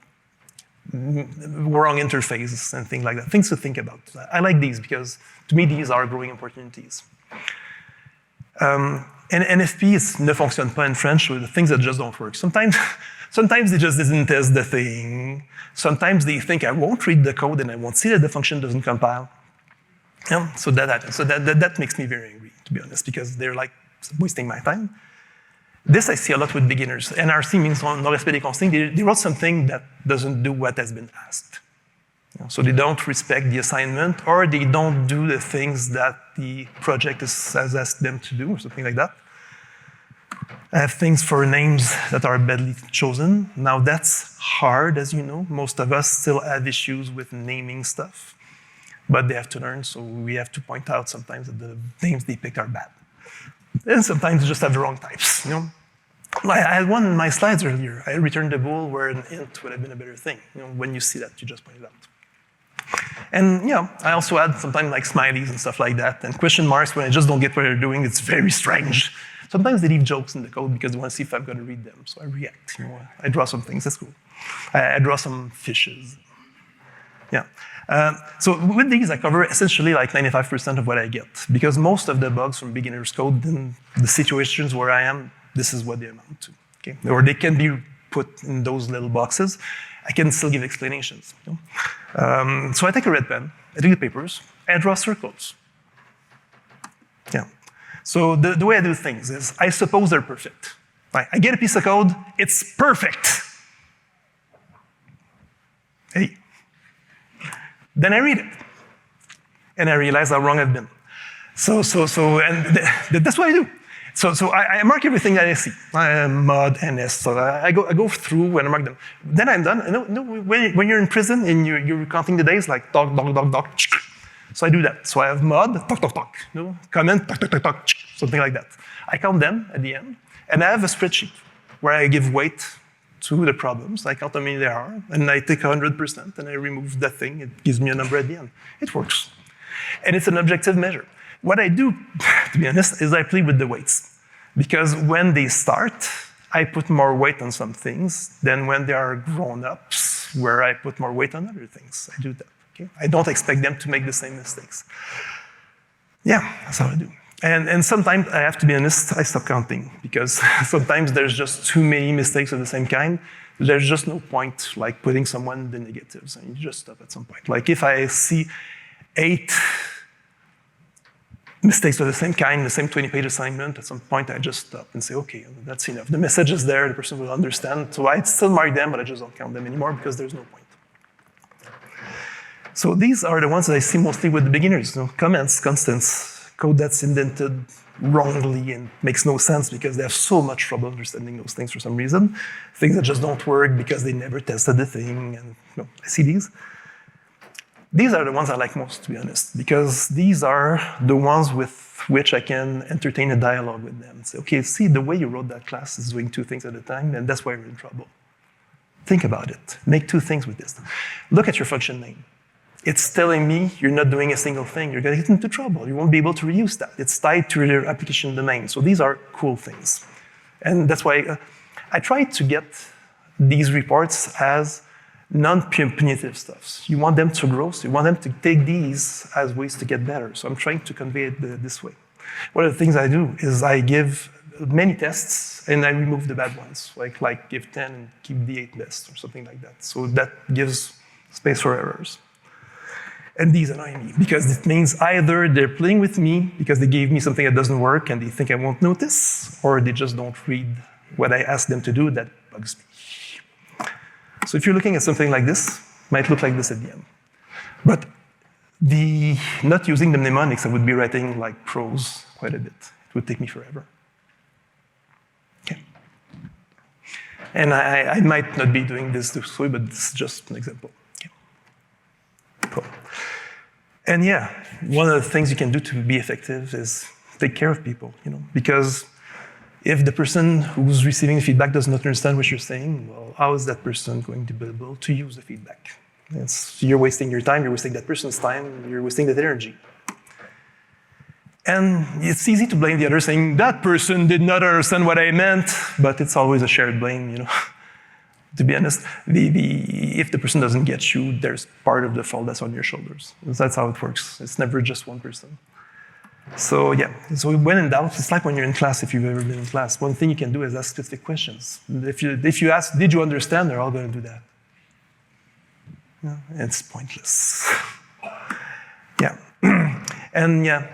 wrong interfaces and things like that. Things to think about. I like these because to me these are growing opportunities. And NFP is ne fonctionne pas in French with things that just don't work. Sometimes they just didn't test the thing. Sometimes they think I won't read the code and I won't see that the function doesn't compile. So that happens. So that makes me very angry, to be honest, because they're like wasting my time. This I see a lot with beginners. NRC means non-respect des consignes. They wrote something that doesn't do what has been asked. So they don't respect the assignment, or they don't do the things that the project has asked them to do, or something like that. I have things for names that are badly chosen. Now that's hard, as you know. Most of us still have issues with naming stuff, but they have to learn, so we have to point out sometimes that the names they picked are bad. And sometimes they just have the wrong types, I had one in my slides earlier. I returned a bool where an int would have been a better thing. When you see that, you just point it out. And I also add sometimes like smileys and stuff like that, and question marks when I just don't get what they're doing. It's very strange. Sometimes they leave jokes in the code because they want to see if I'm going to read them. So I react. I draw some things. That's cool. I draw some fishes. Yeah. So with these, I cover essentially like 95% of what I get, because most of the bugs from beginner's code, in the situations where I am, this is what they amount to. Okay? Or they can be put in those little boxes. I can still give explanations. So I take a red pen, I do the papers, I draw circles. Yeah. So the way I do things is, I suppose they're perfect. I get a piece of code, it's perfect. Hey. Then I read it, and I realize how wrong I've been. And that's what I do. So I mark everything that I see. Mod, NS, so I go through and I mark them. Then I'm done. When you're in prison and you're counting the days, like dog, dog, dog, dog. So I do that. So I have mod, talk, talk, talk. Comment, talk, talk, talk, talk, something like that. I count them at the end, and I have a spreadsheet where I give weight to the problems. I count how many there are, and I take 100%, and I remove that thing. It gives me a number at the end. It works. And it's an objective measure. What I do, to be honest, is I play with the weights. Because when they start, I put more weight on some things than when they are grown-ups, where I put more weight on other things. I do that. Okay? I don't expect them to make the same mistakes. Yeah, that's how I do. And sometimes, I have to be honest, I stop counting, because sometimes there's just too many mistakes of the same kind. There's just no point like putting someone in the negatives, and you just stop at some point. Like if I see 8 mistakes of the same kind, the same 20-page assignment, at some point I just stop and say, okay, that's enough. The message is there, the person will understand. So I still mark them, but I just don't count them anymore because there's no point. So these are the ones that I see mostly with the beginners. Comments, constants, code that's indented wrongly and makes no sense because they have so much trouble understanding those things for some reason. Things that just don't work because they never tested the thing. And I see these. These are the ones I like most, to be honest, because these are the ones with which I can entertain a dialogue with them. Say, okay, see, the way you wrote that class is doing 2 things at a time, and that's why you're in trouble. Think about it. Make 2 things with this. Look at your function name. It's telling me you're not doing a single thing. You're going to get into trouble. You won't be able to reuse that. It's tied to your application domain. So these are cool things. And that's why I try to get these reports as non-punitive stuff. You want them to grow, so you want them to take these as ways to get better. So I'm trying to convey it this way. One of the things I do is I give many tests and I remove the bad ones, like give 10 and keep the 8 best or something like that. So that gives space for errors. And these annoy me because it means either they're playing with me because they gave me something that doesn't work and they think I won't notice, or they just don't read what I asked them to do. That bugs me. So if you're looking at something like this, it might look like this at the end. But not using the mnemonics, I would be writing like prose quite a bit. It would take me forever. Okay. And I might not be doing this way, but this is just an example. Okay. Cool. And yeah, one of the things you can do to be effective is take care of people, because if the person who's receiving feedback does not understand what you're saying, well, how is that person going to be able to use the feedback? You're wasting your time, you're wasting that person's time, you're wasting that energy. And it's easy to blame the other, saying, that person did not understand what I meant, but it's always a shared blame, To be honest, if the person doesn't get you, there's part of the fault that's on your shoulders. That's how it works. It's never just one person. So yeah, so when in doubt, it's like when you're in class, if you've ever been in class, one thing you can do is ask specific questions. If you ask, did you understand, they're all going to do that. It's pointless. Yeah. And yeah,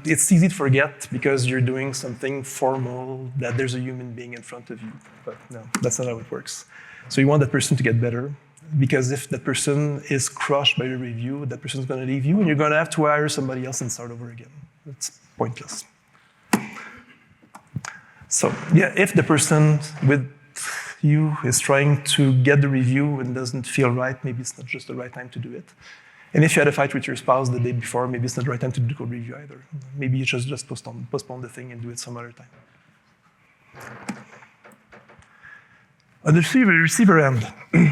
it's easy to forget because you're doing something formal, that there's a human being in front of you. But no, that's not how it works. So you want that person to get better, because if that person is crushed by your review, that person's going to leave you, and you're going to have to hire somebody else and start over again. It's pointless. So yeah, if the person with you is trying to get the review and doesn't feel right, maybe it's not just the right time to do it. And if you had a fight with your spouse the day before, maybe it's not the right time to do code review either. Maybe you just postpone the thing and do it some other time. On the receiver end,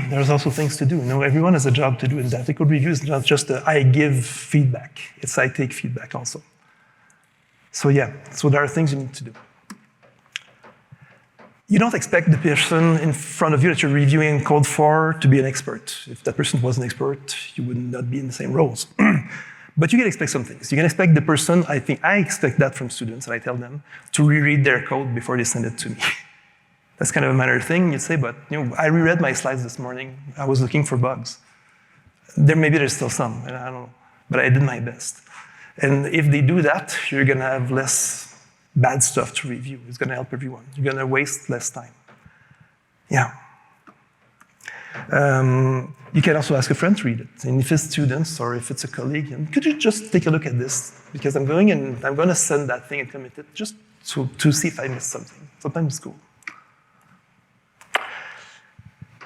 there's also things to do. You know, everyone has a job to do in that. Code review is not just I give feedback. It's I take feedback also. So yeah, so there are things you need to do. You don't expect the person in front of you that you're reviewing code for to be an expert. If that person was an expert, you would not be in the same roles. But you can expect some things. You can expect the person, I expect that from students, and I tell them to reread their code before they send it to me. That's kind of a minor thing, you'd say, but I reread my slides this morning. I was looking for bugs. Maybe there's still some, and I don't know, but I did my best. And if they do that, you're gonna have less bad stuff to review. It's gonna help everyone. You're gonna waste less time. Yeah. You can also ask a friend to read it. And if it's students or if it's a colleague, and could you just take a look at this? Because I'm gonna send that thing and commit it just to see if I missed something. Sometimes it's cool.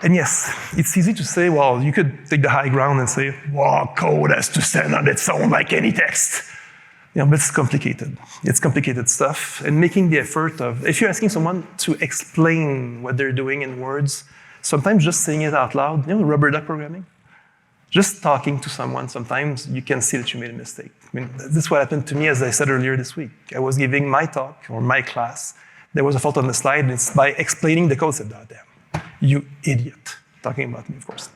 And yes, it's easy to say, well, you could take the high ground and say, well, code has to stand on its own like any text. But it's complicated. It's complicated stuff. And making the effort of, if you're asking someone to explain what they're doing in words, sometimes just saying it out loud, rubber duck programming, just talking to someone, sometimes you can see that you made a mistake. This is what happened to me, as I said earlier this week. I was giving my talk, or my class. There was a fault on the slide, and it's by explaining the code, I said, oh, damn. You idiot. Talking about me, of course.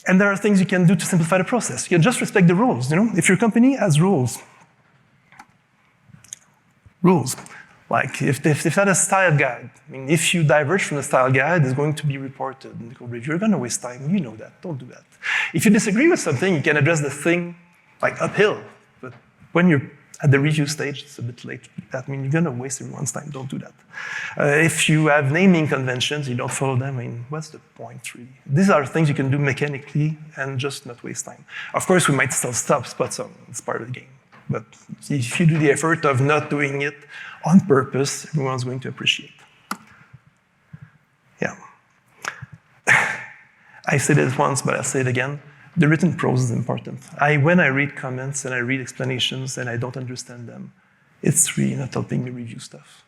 And there are things you can do to simplify the process. You can just respect the rules. If your company has rules, like if that is style guide, if you diverge from the style guide, it's going to be reported in the code review. You're going to waste time. You know that. Don't do that. If you disagree with something, you can address the thing like uphill. But when you're at the review stage, it's a bit late. That means you're going to waste everyone's time. Don't do that. If you have naming conventions, you don't follow them, what's the point, really? These are things you can do mechanically and just not waste time. Of course, we might still stop spots on. It's part of the game. But if you do the effort of not doing it on purpose, everyone's going to appreciate. Yeah. I said it once, but I'll say it again. The written prose is important. When I read comments and I read explanations and I don't understand them, it's really not helping me review stuff.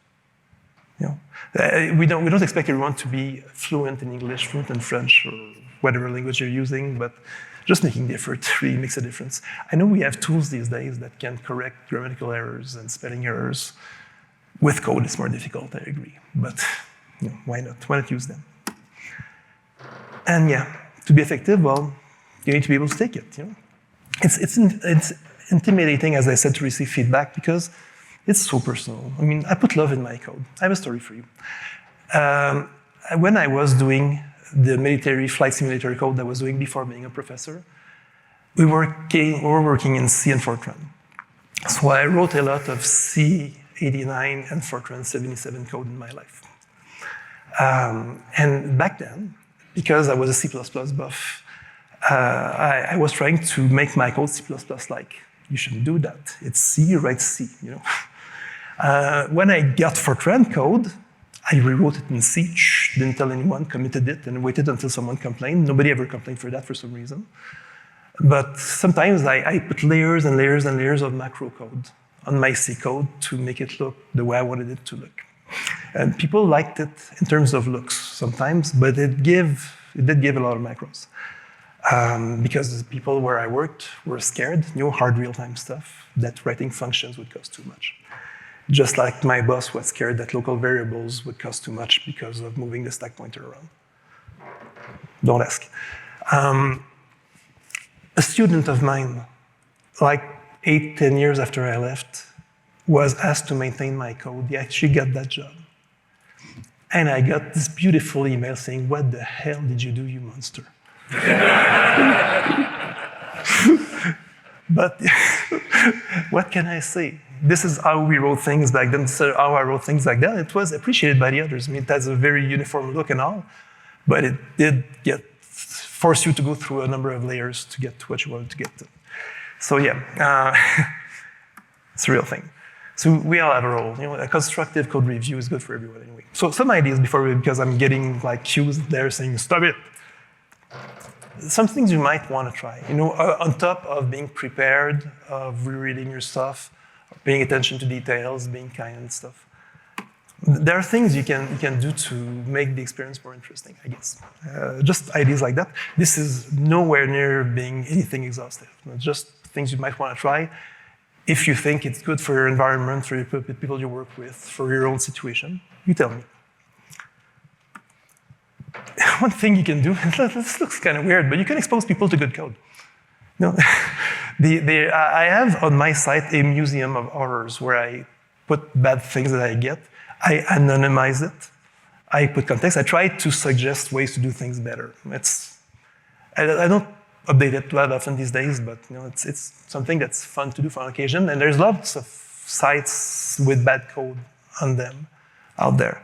We don't expect everyone to be fluent in English, fluent in French, or whatever language you're using, but just making the effort really makes a difference. I know we have tools these days that can correct grammatical errors and spelling errors. With code, it's more difficult, I agree. But why not? Why not use them? And yeah, to be effective, well, you need to be able to take it. It's intimidating, as I said, to receive feedback because it's so personal. I put love in my code. I have a story for you. When I was doing the military flight simulator code that I was doing before being a professor, we were working in C and Fortran. So I wrote a lot of C89 and Fortran 77 code in my life. And back then, because I was a C++ buff, I was trying to make my code C++-like. You shouldn't do that. It's C, you write C, When I got Fortran code, I rewrote it in C, didn't tell anyone, committed it, and waited until someone complained. Nobody ever complained for that for some reason. But sometimes I put layers and layers and layers of macro code on my C code to make it look the way I wanted it to look. And people liked it in terms of looks sometimes, but it did give a lot of macros. Because the people where I worked were scared, hard real-time stuff, that writing functions would cost too much. Just like my boss was scared that local variables would cost too much because of moving the stack pointer around. Don't ask. A student of mine, like 8-10 years after I left, was asked to maintain my code. He actually got that job. And I got this beautiful email saying, "What the hell did you do, you monster?" But what can I say? This is how we wrote things back then. This is how I wrote things back then. It was appreciated by the others. It has a very uniform look and all, but it did force you to go through a number of layers to get to what you wanted to get to. So yeah, it's a real thing. So we all have a role. A constructive code review is good for everyone anyway. So some ideas because I'm getting cues there saying, stop it. Some things you might want to try. On top of being prepared, of rereading your stuff, paying attention to details, being kind and stuff. There are things you can do to make the experience more interesting, I guess. Just ideas like that. This is nowhere near being anything exhaustive. Just things you might want to try if you think it's good for your environment, for the people you work with, for your own situation. You tell me. One thing you can do, this looks kind of weird, but you can expose people to good code. No, I have on my site a museum of horrors where I put bad things that I get. I anonymize it. I put context. I try to suggest ways to do things better. I don't update it that often these days, but it's something that's fun to do for an occasion. And there's lots of sites with bad code on them out there.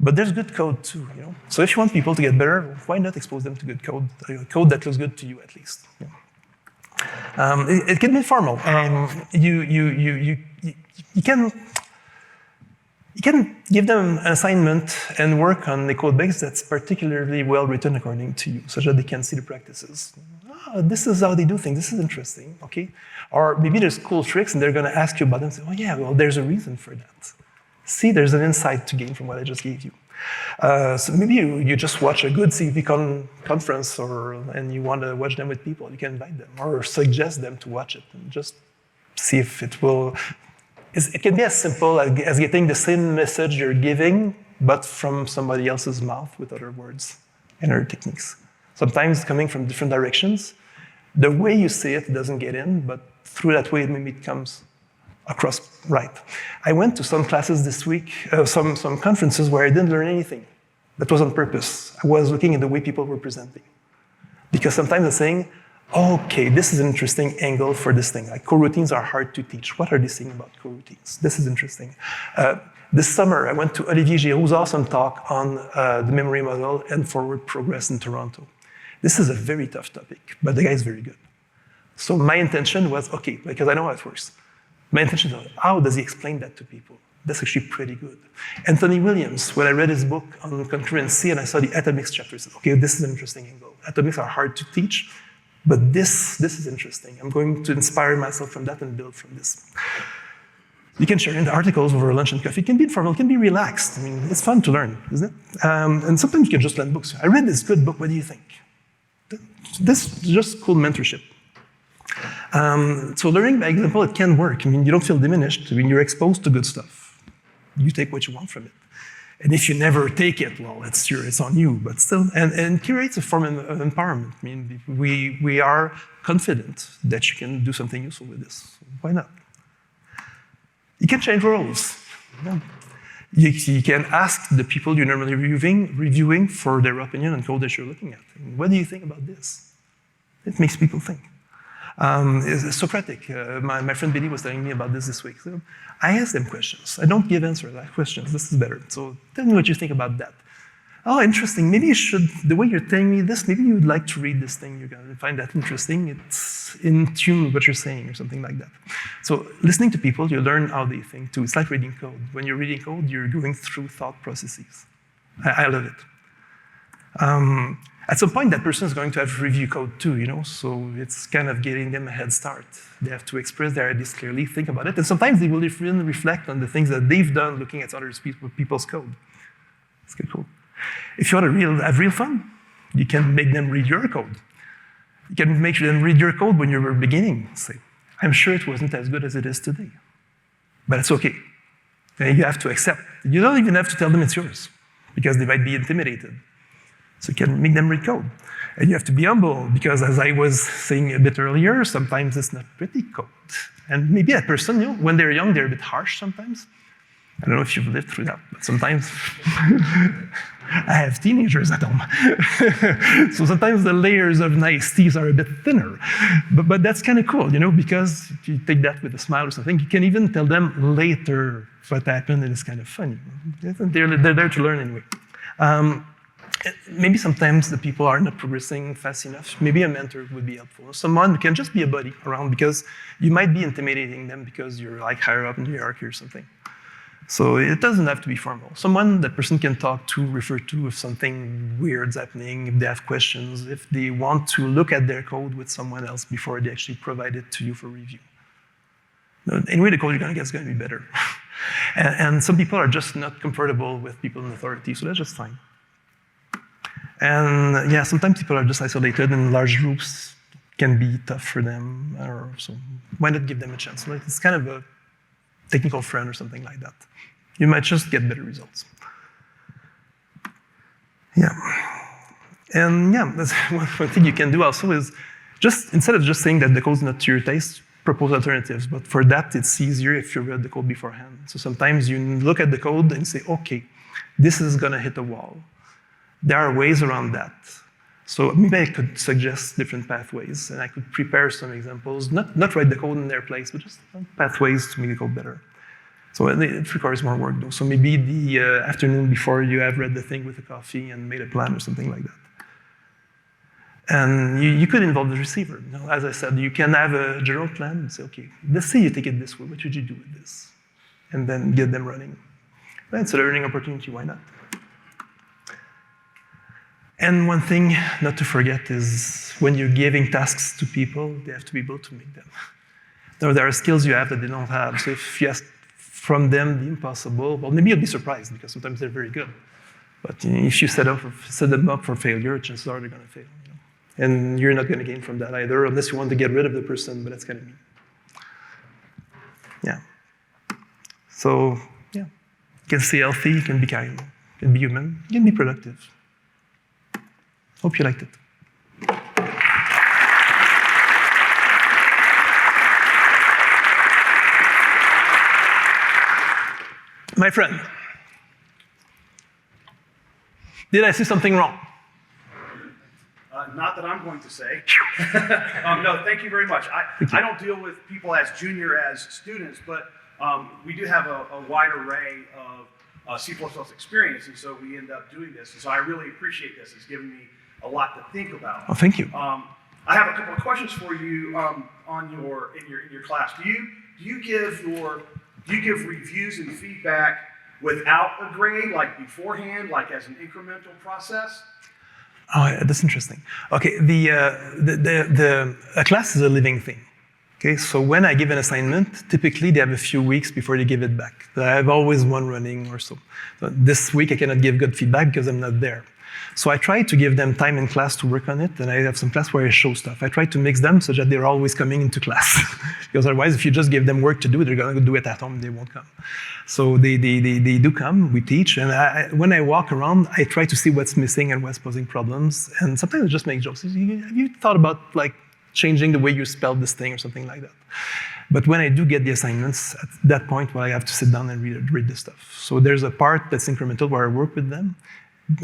But there's good code too, So if you want people to get better, why not expose them to good code? Code that looks good to you, at least. It can be formal. You can give them an assignment and work on a code base that's particularly well written according to you, such that they can see the practices. Oh, this is how they do things. This is interesting, okay? Or maybe there's cool tricks and they're going to ask you about them and say, oh yeah, well, there's a reason for that. See, there's an insight to gain from what I just gave you. So maybe you just watch a good CppCon conference and you want to watch them with people. You can invite them or suggest them to watch it and just see if it will. It can be as simple as getting the same message you're giving, but from somebody else's mouth with other words and other techniques. Sometimes coming from different directions. The way you say it doesn't get in, but through that way, maybe it comes across right. I went to some classes this week, some conferences where I didn't learn anything. That was on purpose. I was looking at the way people were presenting. Because sometimes they're saying, okay, this is an interesting angle for this thing. Like coroutines are hard to teach. What are they saying about coroutines? This is interesting. This summer, I went to Olivier Giroud's awesome talk on the memory model and forward progress in Toronto. This is a very tough topic, but the guy is very good. So my intention was, okay, because I know how it works. My intention was, how does he explain that to people? That's actually pretty good. Anthony Williams, when I read his book on concurrency and I saw the atomics chapter, I said, okay, this is an interesting angle. Atomics are hard to teach, but this is interesting. I'm going to inspire myself from that and build from this. You can share in the articles over lunch and coffee. It can be informal, it can be relaxed. I mean, it's fun to learn, isn't it? And sometimes you can just learn books. I read this good book, what do you think? This is just cool mentorship. So learning by example, it can work. I mean, you don't feel diminished. I mean, you're exposed to good stuff. You take what you want from it. And if you never take it, well, it's on you. But still, and it creates a form of empowerment. I mean, we are confident that you can do something useful with this. So why not? You can change roles. Yeah. You can ask the people you're normally reviewing for their opinion on code that you're looking at. I mean, what do you think about this? It makes people think. Socratic. My friend Billy was telling me about this week. So I ask them questions. I don't give answers, I ask questions. This is better. So tell me what you think about that. Oh, interesting. Maybe you should, the way you're telling me this, maybe you'd like to read this thing. You're going to find that interesting. It's in tune with what you're saying or something like that. So listening to people, you learn how they think too. It's like reading code. When you're reading code, you're going through thought processes. I love it. At some point, that person is going to have to review code too, so it's kind of getting them a head start. They have to express their ideas clearly, think about it, and sometimes they will even reflect on the things that they've done looking at other people's code. It's good, cool. If you want to have real fun, you can make them read your code. You can make them read your code when you were beginning. Say, I'm sure it wasn't as good as it is today, but it's okay. And you have to accept. You don't even have to tell them it's yours, because they might be intimidated. So you can make them read code. And you have to be humble, because as I was saying a bit earlier, sometimes it's not pretty code. And maybe that person, when they're young, they're a bit harsh sometimes. I don't know if you've lived through that, but sometimes I have teenagers at home. So sometimes the layers of niceties are a bit thinner. But that's kind of cool, because if you take that with a smile or something, you can even tell them later what happened, and it's kind of funny. They're there to learn anyway. Maybe sometimes the people are not progressing fast enough. Maybe a mentor would be helpful. Someone who can just be a buddy around, because you might be intimidating them because you're like higher up in the hierarchy or something. So it doesn't have to be formal. Someone that person can talk to, refer to if something weird's happening, if they have questions, if they want to look at their code with someone else before they actually provide it to you for review. Anyway, the code you're going to get is going to be better. And some people are just not comfortable with people in authority, so that's just fine. And yeah, sometimes people are just isolated in large groups, can be tough for them, or so why not give them a chance? Like, it's kind of a technical friend or something like that. You might just get better results. Yeah. And yeah, that's one thing you can do also is just, instead of just saying that the code's not to your taste, propose alternatives. But for that, it's easier if you read the code beforehand. So sometimes you look at the code and say, okay, this is gonna hit a wall. There are ways around that. So maybe I could suggest different pathways, and I could prepare some examples, not write the code in their place, but just pathways to make the code better. So it requires more work though. So maybe the afternoon before you have read the thing with a coffee and made a plan or something like that. And you could involve the receiver. You know, as I said, you can have a general plan and say, okay, let's say you take it this way, what would you do with this? And then get them running. It's a learning opportunity, why not? And one thing not to forget is when you're giving tasks to people, they have to be able to make them. There are skills you have that they don't have. So if you ask from them the impossible, well, maybe you'll be surprised because sometimes they're very good. But if you set them up for failure, chances are they're going to fail. You know? And you're not going to gain from that either, unless you want to get rid of the person, but that's kind of mean. Yeah. So, yeah. You can stay healthy, you can be kind, you can be human, you can be productive. Hope you liked it. My friend, did I say something wrong? Not that I'm going to say. No, thank you very much. I don't deal with people as junior as students, but we do have a wide array of C++ experience, and so we end up doing this. And so I really appreciate this. It's given me a lot to think about. Oh, thank you. I have a couple of questions for you in your class. Do you give reviews and feedback without a grade, like beforehand, like as an incremental process? Oh, yeah, that's interesting. Okay, a class is a living thing. Okay, so when I give an assignment, typically they have a few weeks before they give it back. I have always one running or so. So this week I cannot give good feedback because I'm not there. So I try to give them time in class to work on it, and I have some class where I show stuff. I try to mix them so that they're always coming into class. Because otherwise, if you just give them work to do, they're going to do it at home, they won't come. So they do come, we teach, and when I walk around, I try to see what's missing and what's posing problems, and sometimes I just make jokes. Have you thought about like changing the way you spell this thing or something like that? But when I do get the assignments, at that point, well, I have to sit down and read the stuff. So there's a part that's incremental where I work with them,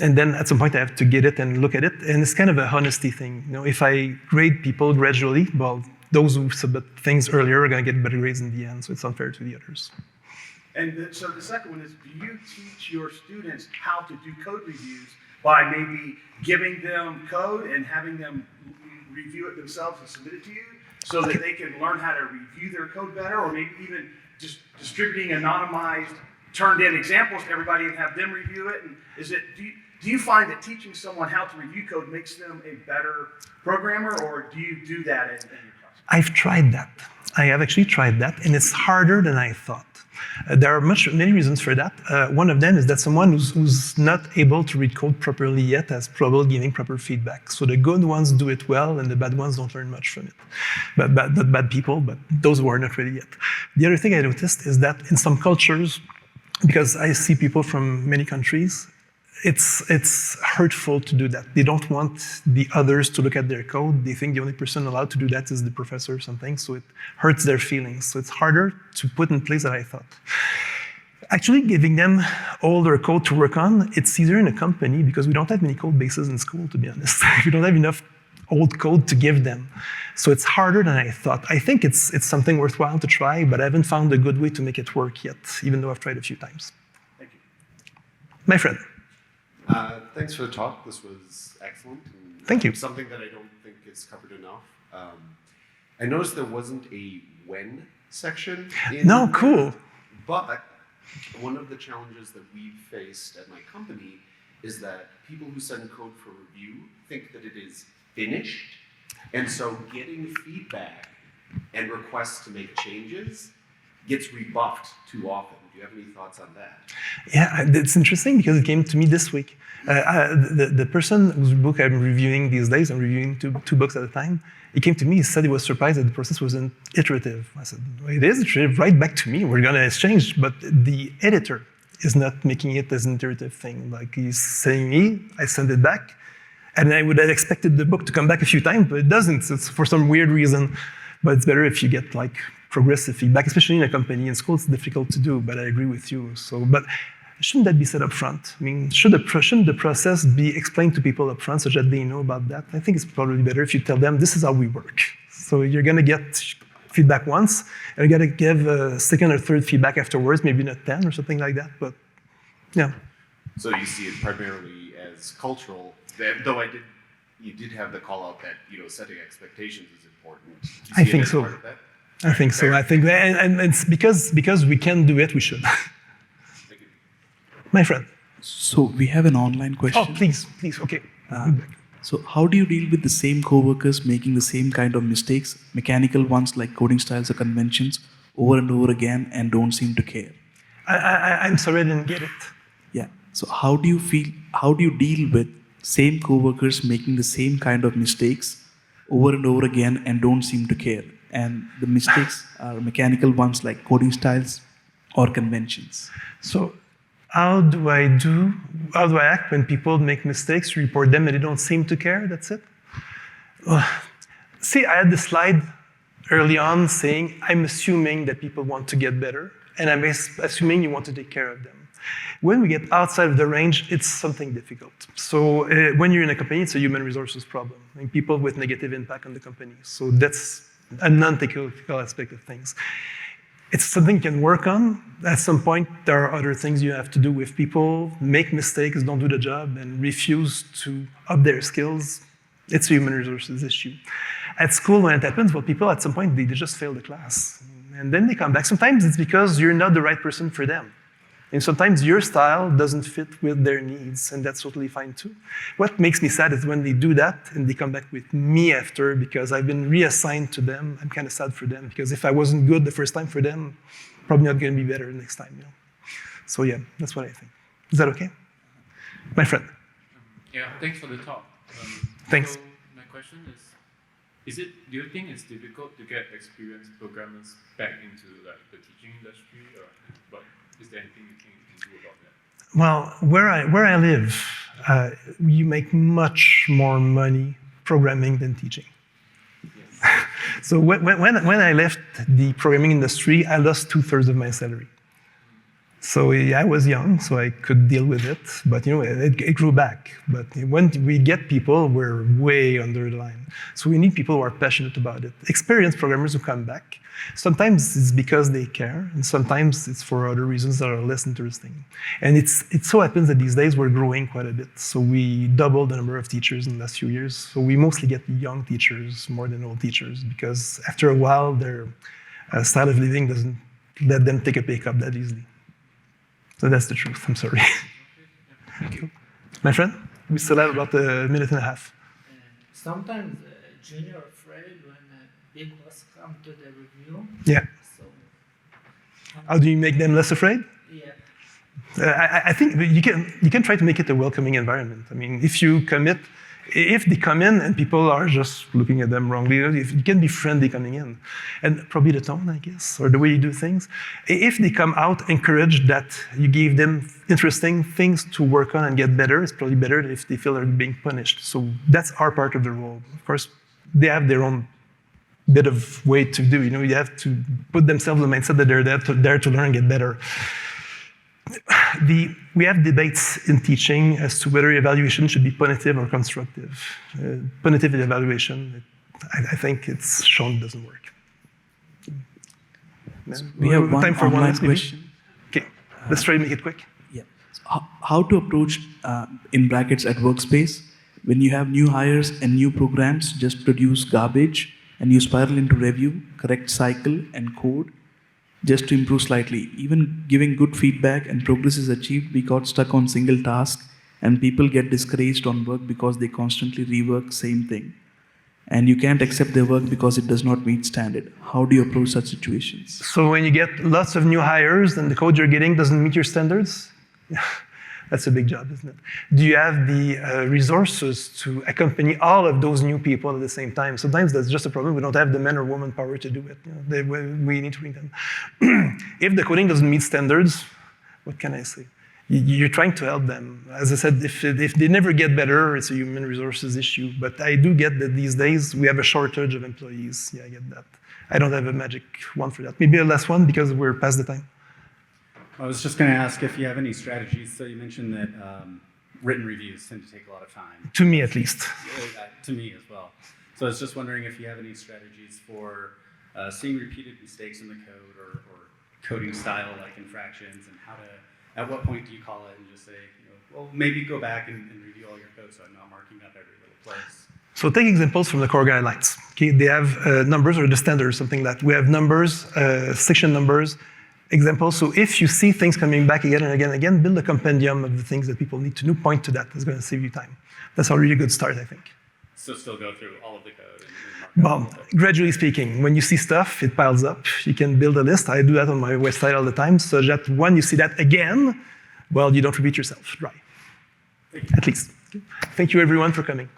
and then at some point I have to get it and look at it, and it's kind of a honesty thing. You know, if I grade people gradually, well, those who submit things earlier are going to get better grades in the end, so it's unfair to the others. And so the second one is, do you teach your students how to do code reviews by maybe giving them code and having them review it themselves and submit it to you so that they can learn how to review their code better, or maybe even just distributing anonymized turned in examples to everybody and have them review it? And do you find that teaching someone how to review code makes them a better programmer, or do you do that in your class? I've tried that. I have actually tried that, and it's harder than I thought. There are many reasons for that. One of them is that someone who's not able to read code properly yet has trouble giving proper feedback. So the good ones do it well, and the bad ones don't learn much from it. Not bad people, but those who are not ready yet. The other thing I noticed is that in some cultures, because I see people from many countries, it's hurtful to do that. They don't want the others to look at their code. They think the only person allowed to do that is the professor or something, so it hurts their feelings. So it's harder to put in place than I thought. Actually, giving them all their code to work on, it's easier in a company because we don't have many code bases in school, to be honest. We don't have enough old code to give them. So it's harder than I thought. I think it's something worthwhile to try, but I haven't found a good way to make it work yet, even though I've tried a few times. Thank you. My friend. Thanks for the talk. This was excellent. And thank you. Something that I don't think is covered enough. I noticed there wasn't a when section. No, cool. But one of the challenges that we've faced at my company is that people who send code for review think that it is finished. And so getting feedback and requests to make changes gets rebuffed too often. Do you have any thoughts on that? Yeah, it's interesting because it came to me this week. The person whose book I'm reviewing these days, I'm reviewing two books at a time, he came to me, he said he was surprised that the process wasn't iterative. I said, well, it is iterative, write back to me, we're gonna exchange, but the editor is not making it as an iterative thing. Like he's saying me, I send it back, and I would have expected the book to come back a few times, but it doesn't. It's for some weird reason. But it's better if you get like progressive feedback, especially in a company. In school, it's difficult to do, but I agree with you. So, but shouldn't that be said up front? I mean, shouldn't the process be explained to people up front so that they know about that? I think it's probably better if you tell them, this is how we work. So you're gonna get feedback once, and you're gonna give a second or third feedback afterwards, maybe not 10 or something like that, but yeah. So you see it primarily as cultural, though you did have the call out that, setting expectations is important. I think so. I think so. I think, and it's because we can do it, we should. Thank you. My friend. So we have an online question. Oh, please, okay. So how do you deal with the same coworkers making the same kind of mistakes, mechanical ones like coding styles or conventions, over and over again and don't seem to care? I'm sorry, I didn't get it. Yeah. So how do you deal with same coworkers making the same kind of mistakes over and over again and don't seem to care? And the mistakes are mechanical ones like coding styles or conventions. So how do I act when people make mistakes, report them and they don't seem to care? That's it? See, I had this slide early on saying, I'm assuming that people want to get better, and I'm assuming you want to take care of them. When we get outside of the range, it's something difficult. So when you're in a company, it's a human resources problem, and people with negative impact on the company. So that's a non-technical aspect of things. It's something you can work on. At some point, there are other things you have to do with people, make mistakes, don't do the job, and refuse to up their skills. It's a human resources issue. At school, when it happens, well, people at some point, they just fail the class. And then they come back. Sometimes it's because you're not the right person for them. And sometimes your style doesn't fit with their needs, and that's totally fine too. What makes me sad is when they do that and they come back with me after because I've been reassigned to them. I'm kind of sad for them because if I wasn't good the first time for them, probably not going to be better next time. So yeah, that's what I think. Is that okay? My friend. Yeah, thanks for the talk. Thanks. So my question is do you think it's difficult to get experienced programmers back into the teaching industry, but is there anything you think you can do about that? Well, where I live, you make much more money programming than teaching. Yes. So when I left the programming industry, I lost 2/3 of my salary. So yeah, I was young, so I could deal with it, but it grew back. But when we get people, we're way under the line. So we need people who are passionate about it. Experienced programmers who come back. Sometimes it's because they care, and sometimes it's for other reasons that are less interesting. And it so happens that these days we're growing quite a bit. So we doubled the number of teachers in the last few years. So we mostly get young teachers more than old teachers, because after a while, their style of living doesn't let them take a pay cut that easily. So that's the truth. I'm sorry. Thank you. My friend, we still have about a minute and a half. Sometimes junior are afraid when big boss come to the review. Yeah. So, how do you make them less afraid? Yeah. I think you can try to make it a welcoming environment. I mean, if they come in and people are just looking at them wrongly, you can be friendly coming in. And probably the tone, I guess, or the way you do things. If they come out encouraged that you gave them interesting things to work on and get better, it's probably better if they feel they're being punished. So that's our part of the role. Of course, they have their own bit of way to do. You have to put themselves in the mindset that they're there to learn and get better. We have debates in teaching as to whether evaluation should be punitive or constructive. Punitive evaluation, I think it's shown it doesn't work. We have time for one last question. Okay, let's try to make it quick. Yeah. So how to approach, in brackets, at workspace, when you have new hires and new programs just produce garbage and you spiral into review, correct cycle and code, just to improve slightly. Even giving good feedback and progress is achieved, we got stuck on single task and people get discouraged on work because they constantly rework same thing. and you can't accept their work because it does not meet standard. How do you approach such situations? So when you get lots of new hires and the code you're getting doesn't meet your standards, that's a big job, isn't it? Do you have the resources to accompany all of those new people at the same time? Sometimes that's just a problem. We don't have the men or women power to do it. We need to bring them. If the coding doesn't meet standards, what can I say? You're trying to help them. As I said, if they never get better, it's a human resources issue. But I do get that these days we have a shortage of employees. Yeah, I get that. I don't have a magic one for that. Maybe a last one because we're past the time. I was just going to ask if you have any strategies. So you mentioned that written reviews tend to take a lot of time. To me, at least. To me as well. So I was just wondering if you have any strategies for seeing repeated mistakes in the code or coding style like infractions, and how to, at what point do you call it and just say, well, maybe go back and review all your code so I'm not marking up every little place. So take examples from the core guidelines. Okay, they have numbers or the standards, something like that. We have numbers, section numbers, examples. So if you see things coming back again and again and again, build a compendium of the things that people need to know, point to that. That's going to save you time. That's a really good start, I think. So still go through all of the code and mark up all of it. Gradually speaking, when you see stuff, it piles up. You can build a list. I do that on my website all the time, so that when you see that again, well, you don't repeat yourself, right? At least. Thank you, everyone, for coming.